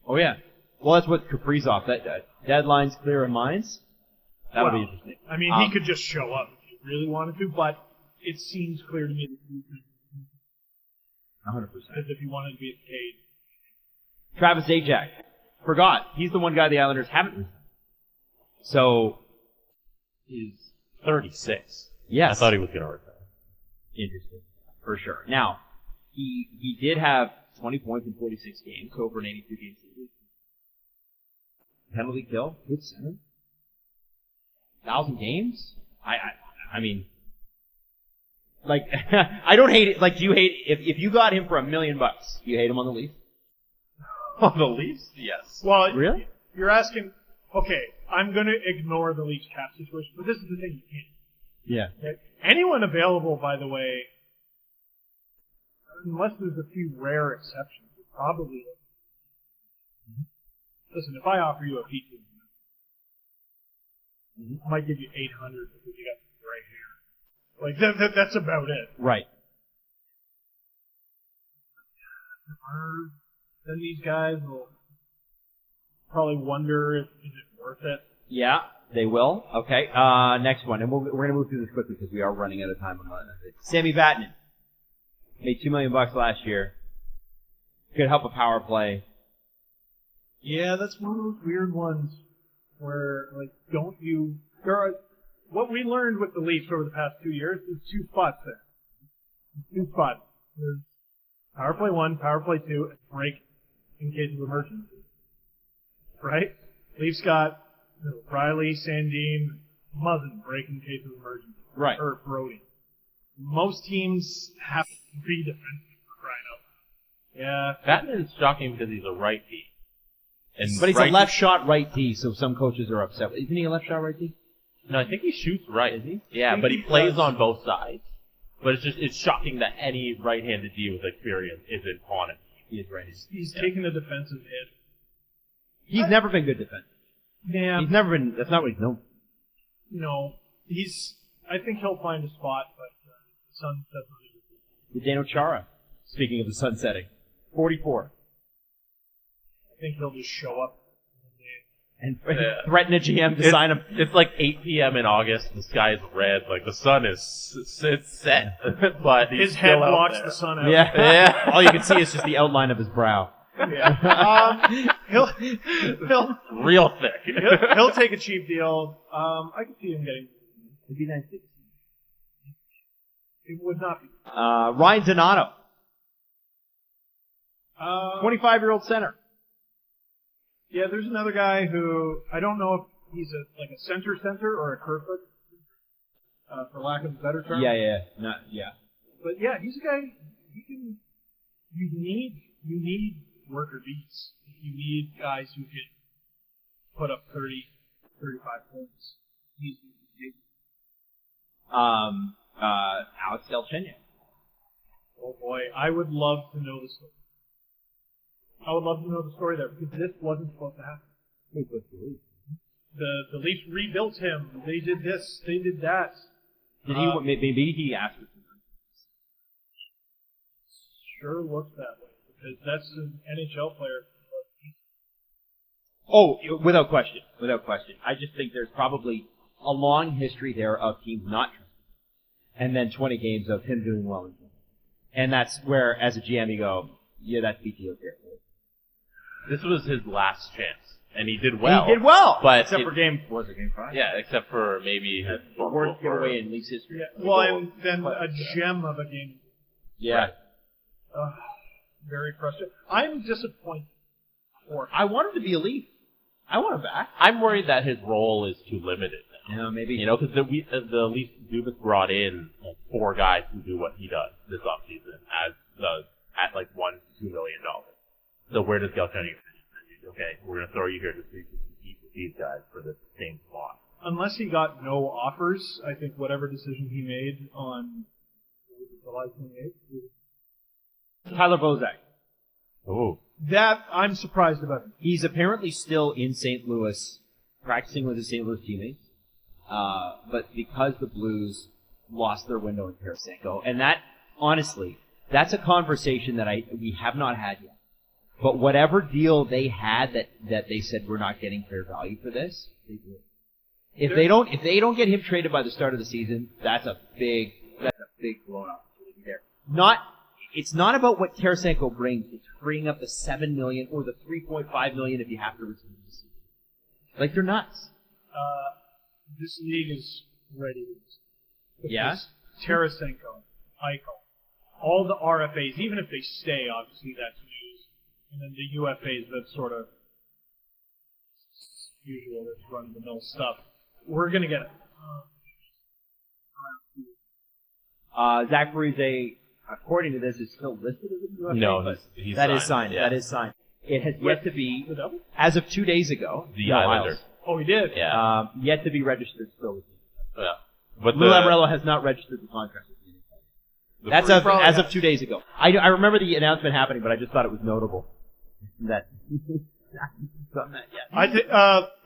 Oh, yeah. Well, that's what Kaprizov, that deadline's clear in minds. That'll be interesting. I mean, he could just show up if he really wanted to, but it seems clear to me that he could. 100%. Because if he wanted to be at the cage. Travis Zajac. Forgot. He's the one guy the Islanders haven't. So. He's 36. Yes. I thought he was going to retire. Interesting. For sure. Now, he did have 20 points in 46 games, over an 82 game season. Penalty kill. Good center. 1,000 games? I mean, like, I don't hate it. Like, do you hate it? If you got him for $1 million, do you hate him on the Leafs? On the Leafs? Yes. Well, really? You're asking, okay, I'm going to ignore the Leafs cap situation, but this is the thing you can't. Yeah. Okay? Anyone available, by the way, unless there's a few rare exceptions, probably. Listen, if I offer you a PT, I might give you 800 because you got gray hair. Like that's about it. Right. Then these guys will probably wonder if is it worth it. Yeah, they will. Okay. Next one, and we're going to move through this quickly because we are running out of time on it. Sammy Vatanen made $2 million last year. Could help a power play. Yeah, that's one of those weird ones where, like, what we learned with the Leafs over the past 2 years is 2 spots there. 2 spots. There's power play 1, power play 2, and break in case of emergency. right? Leafs got Riley, Sandin, Muzzin break in case of emergency. Right. Or Brody. Most teams have 3 defensemen for crying out loud. Yeah. Batman's shocking because he's a righty. But he's a left shot right D, so some coaches are upset. Isn't he a left shot right D? No, I think he shoots right. Is he? Yeah, but he he plays does. on both sides. But it's shocking that any right-handed D with experience isn't on it. He is right. He's taken a defensive hit. He's never been good defense. Yeah. He's never been. That's not what he's known. No. I think he'll find a spot, but the Suns definitely. Zdeno Chara. Speaking of the sun setting, 44, I think he'll just show up. and threaten a GM to sign him. It's like 8 p.m. in August. The sky is red. Like the sun is it's set, but he's His head still out blocks there. the sun out. Yeah. All you can see is just the outline of his brow. Yeah. He'll Real thick. he'll take a cheap deal. I could see him getting. It'd be nice. It would not be. Ryan Donato, 25-year-old center. Yeah, there's another guy who I don't know if he's a center or a Kerfoot, for lack of a better term. Yeah. But yeah, he's a guy. He can. You need worker beats. You need guys who can put up 30, 35 points. He's Alex Galchenyuk. oh boy, I would love to know the story. I would love to know the story there because this wasn't supposed to happen. The Leafs rebuilt him. They did this. They did that. Did he? Maybe he asked for some. Sure looks that way because that's an NHL player. Oh, without question. I just think there's probably a long history there of teams not trusting him, and then 20 games of him doing well. And that's where, as a GM, you go, yeah, that's PTO territory. This was his last chance, and he did well. But except for game 5. Yeah, except for maybe his Worst giveaway in Leafs history. Yeah. Well, and then a gem of a game. Yeah. Very frustrating. I'm disappointed. I want him to be a Leaf. I want him back. I'm worried that his role is too limited now. Yeah, maybe. You know, because the Leafs Dubas brought in like 4 guys who do what he does this offseason at like $1 to $2 million. So where does Galchenyuk fit? Okay, we're gonna throw you here to compete with these guys for the same spot. Unless he got no offers, I think whatever decision he made on July 28th. Tyler Bozak. Oh. That I'm surprised about him. He's apparently still in St. Louis, practicing with his St. Louis teammates. But because the Blues lost their window in Tarasenko, and that, honestly, that's a conversation that we have not had yet. But whatever deal they had that they said we're not getting fair value for this, they did. If they don't get him traded by the start of the season, that's a big blown opportunity there. It's not about what Tarasenko brings. It's freeing up the $7 million or the $3.5 million if you have to return the season. Like, they're nuts. This league is ready. Yeah? Tarasenko, Eichel, all the RFAs, even if they stay, obviously that's news. And then the UFAs, that's sort of usual, that's run-of-the-mill stuff. We're going to get it. Zach Parise, according to this, is still listed as a UFA. No, but he's that signed. is signed. Yeah. That is signed. It has yet to be, The double? as of 2 days ago, The Islanders. Oh, he did? Yeah. yet to be registered still with me. Yeah. But Lou Lamoriello has not registered the contract with me. That's as of 2 days ago. I remember the announcement happening, but I just thought it was notable that.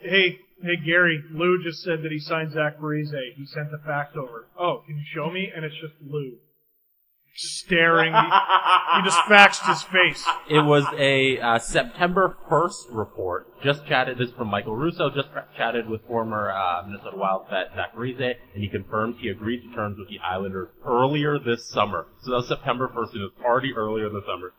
Hey Gary, Lou just said that he signed Zach Parise. He sent the fax over. Oh, can you show me? And it's just Lou staring. He just faxed his face. It was a September 1st report. Just chatted, this is from Michael Russo, just chatted with former Minnesota Wild vet Zach Parise, and he confirmed he agreed to terms with the Islanders earlier this summer. So that was September 1st, and it was already earlier in the summer.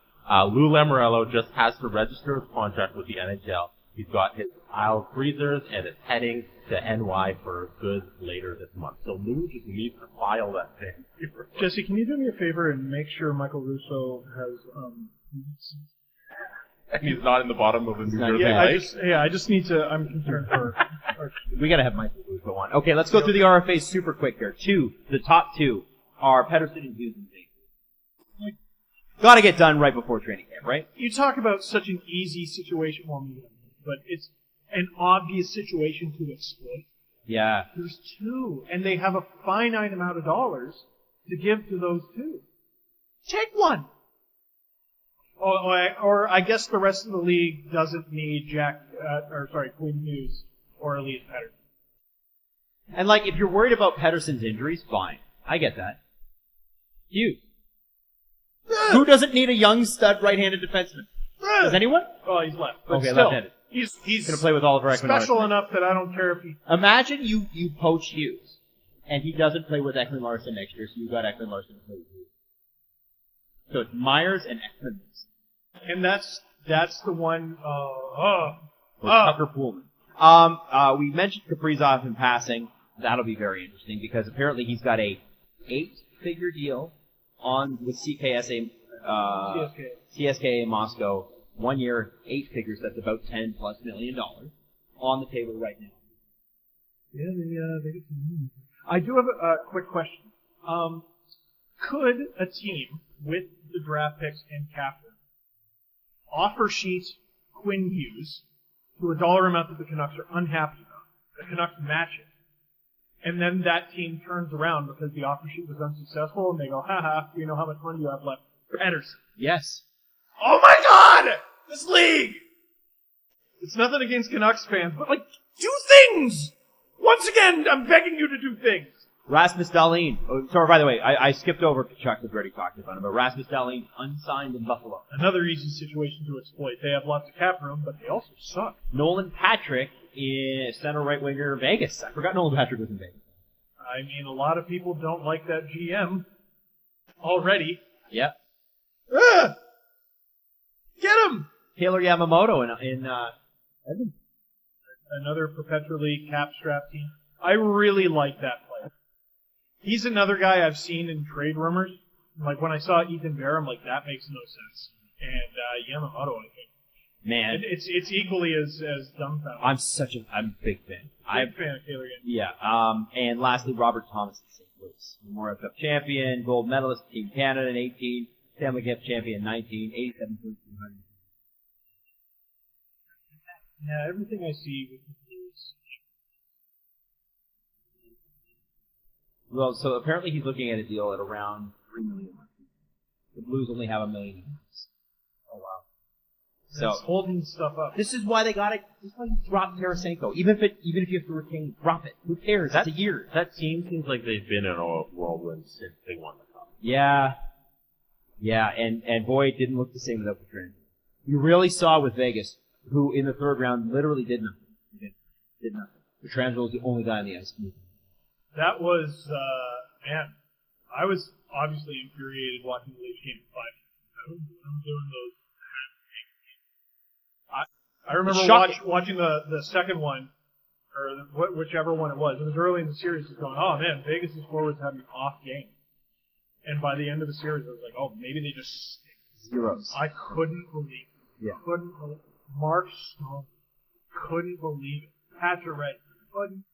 Lou Lamoriello just has to register his contract with the NHL. He's got his Isle freezers, and it's heading to NY for goods later this month. So Lou just needs to file that thing. Jesse, can you do me a favor and make sure Michael Russo has And he's not in the bottom of a New Jersey Yeah, lake. I just need to. I'm concerned for. We gotta have Michael Booth go on. Okay, let's go through the RFAs super quick here. The top two are Pettersson and Hughes and Dangle. Got to get done right before training camp, right? You talk about such an easy situation, but it's an obvious situation to exploit. Yeah. There's two, and they have a finite amount of dollars to give to those two. Take one. Or I guess the rest of the league doesn't need Quinn Hughes or Elias Pettersson. And if you're worried about Pettersson's injuries, fine. I get that. Hughes. Who doesn't need a young stud right-handed defenseman? Does anyone? Oh, he's left. But Okay, still, left-handed. He's Going to play with Oliver Ekman. special enough that I don't care if he... Imagine you poach Hughes, and he doesn't play with Ekman Larson next year, so you got Ekman Larson to play with Hughes. So it's Myers and Ekman. And that's the one... Tucker Poolman. We mentioned Kaprizov in passing. That'll be very interesting because apparently he's got a 8-figure deal with CSKA Moscow. 1 year, 8 figures. That's about $10+ million on the table right now. Yeah, they get some money. I do have a quick question. Could a team with the draft picks and cap room offer sheet Quinn Hughes to a dollar amount that the Canucks are unhappy about? The Canucks match it. And then that team turns around because the offer sheet was unsuccessful and they go, haha, we know how much money you have left for Pettersson. Yes. Oh my god! This league! It's nothing against Canucks fans, but do things! Once again, I'm begging you to do things! Rasmus Dahlin. Oh, sorry, by the way, I skipped over Kachuk. We've already talked about him, but Rasmus Dahlin unsigned in Buffalo. Another easy situation to exploit. They have lots of cap room, but they also suck. Nolan Patrick is center right winger Vegas. I forgot Nolan Patrick was in Vegas. I mean, a lot of people don't like that GM already. Yep. Get him! Taylor Yamamoto in Edmonton. Another perpetually cap-strapped team. I really like that player. He's another guy I've seen in trade rumors. When I saw Ethan Bear, I'm like, that makes no sense. And Yamamoto, I think. Man. It's equally as dumbfounding. I'm a big fan. Big fan of Taylor Yamamoto. Yeah. And lastly, Robert Thomas in St. Louis. Memorial Cup champion, gold medalist, Team Canada in 18, Stanley Cup champion in 19, 87 points. Yeah, everything I see with the Blues. Well, so apparently he's looking at a deal at around $3 million. The Blues only have $1 million. Oh wow! So it's holding stuff up. This is why they got it. This is why you drop Tarasenko. Even if you have to retain, drop it. Who cares? That's a year. That team seems like they've been in a whirlwind since they won the cup. Yeah, and boy, it didn't look the same without Pietrangelo. You really saw with Vegas, who in the third round literally did nothing. Did nothing. Pietrangelo was the only guy on the ice. That was, man, I was obviously infuriated watching the Leafs game in 5. I'm doing those. I remember watching the second one, or whichever one it was. It was early in the series. Just going, oh man, Vegas' forwards having an off game. And by the end of the series, I was like, oh, maybe they just stink. Zeros. I couldn't believe it. Yeah. Couldn't believe it. Mark Stone. Couldn't believe it. Pacioretty. Couldn't.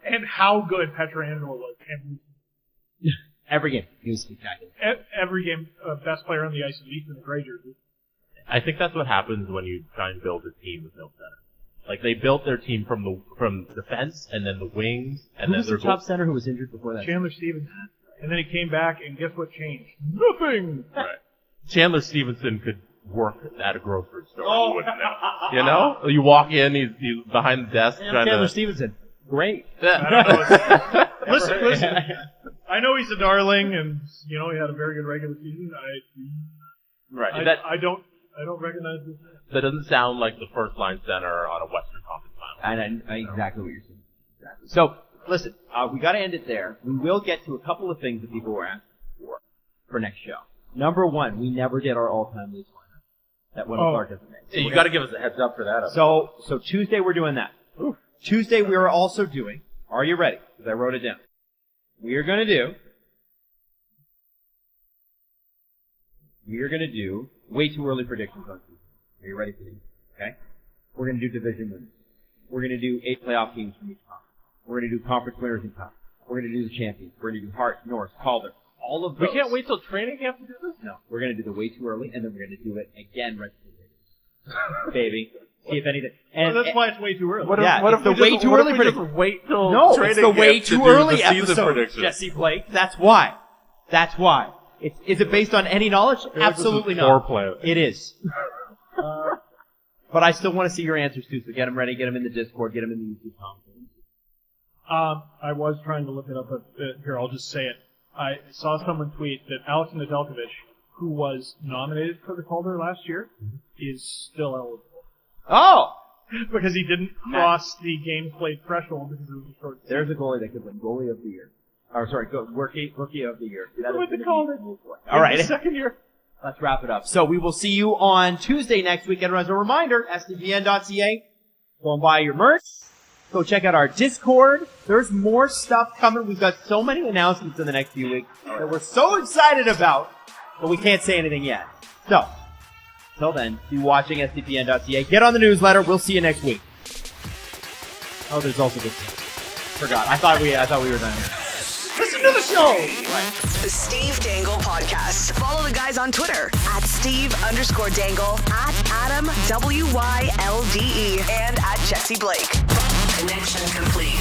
And how good Pietrangelo was every game. He was spectacular. Every game, best player on the ice, at least in the gray jersey. I think that's what happens when you try and build a team with no center. They built their team from defense and then the wings and who then was their the top center who was injured before that? Chandler Stevenson. And then he came back, and guess what changed? Nothing. Right. Chandler Stevenson could work at a grocery store. Oh, you know, you walk in, he's behind the desk trying Chandler to. Stevenson, great. Listen. I know he's a darling, and he had a very good regular season. Right. I don't recognize this. That doesn't sound like the first line center on a Western Conference final. And I exactly what you're saying. Exactly. So listen, we got to end it there. We will get to a couple of things that people were asking for next show. Number one, we never did our all-time Leafs lineup. That Wendell Clark doesn't make. So you got to give us a heads up for that. So Tuesday we're doing that. Oof. Tuesday we are also doing. Are you ready? Because I wrote it down. We are going to do we're going to do way too early predictions on season. Are you ready for these? Okay? We're going to do division winners. We're going to do 8 playoff teams from each conference. We're going to do conference winners and cup. We're going to do the champions. We're going to do Hart, Norris, Calder. All of those. We can't wait till training camp to do this? No. We're going to do the way too early, and then we're going to do it again right before the Raiders. Baby. See if anything. And that's why it's way too early. What it's the way too early prediction. Wait till No, training it's the way camp to too do early the season episode, prediction. Jesse Blake. That's why. That's why. Is it based on any knowledge? Absolutely not. Foreplay. It is. But I still want to see your answers too, so get them ready, get them in the Discord, get them in the YouTube comments. I was trying to look it up, but here, I'll just say it. I saw someone tweet that Alex Nedeljkovic, who was nominated for the Calder last year, is still eligible. Oh! Because he didn't cross the games played threshold because it was a short season. There's a goalie that could win goalie of the year. Or sorry, rookie of the year. That With is the gonna be- Calder. All right. The second year. Let's wrap it up. So we will see you on Tuesday next week. And as a reminder, sdpn.ca. Go and buy your merch. Go check out our Discord. There's more stuff coming. We've got so many announcements in the next few weeks that we're so excited about, but we can't say anything yet. So, till then, be watching sdpn.ca. Get on the newsletter. We'll see you next week. Oh, there's also this. Forgot. I thought we were done. Listen to the show! The Steve Dangle Podcast. Follow the guys on Twitter at Steve_Dangle, at Adam WYLDE, and at Jesse Blake. Connection complete.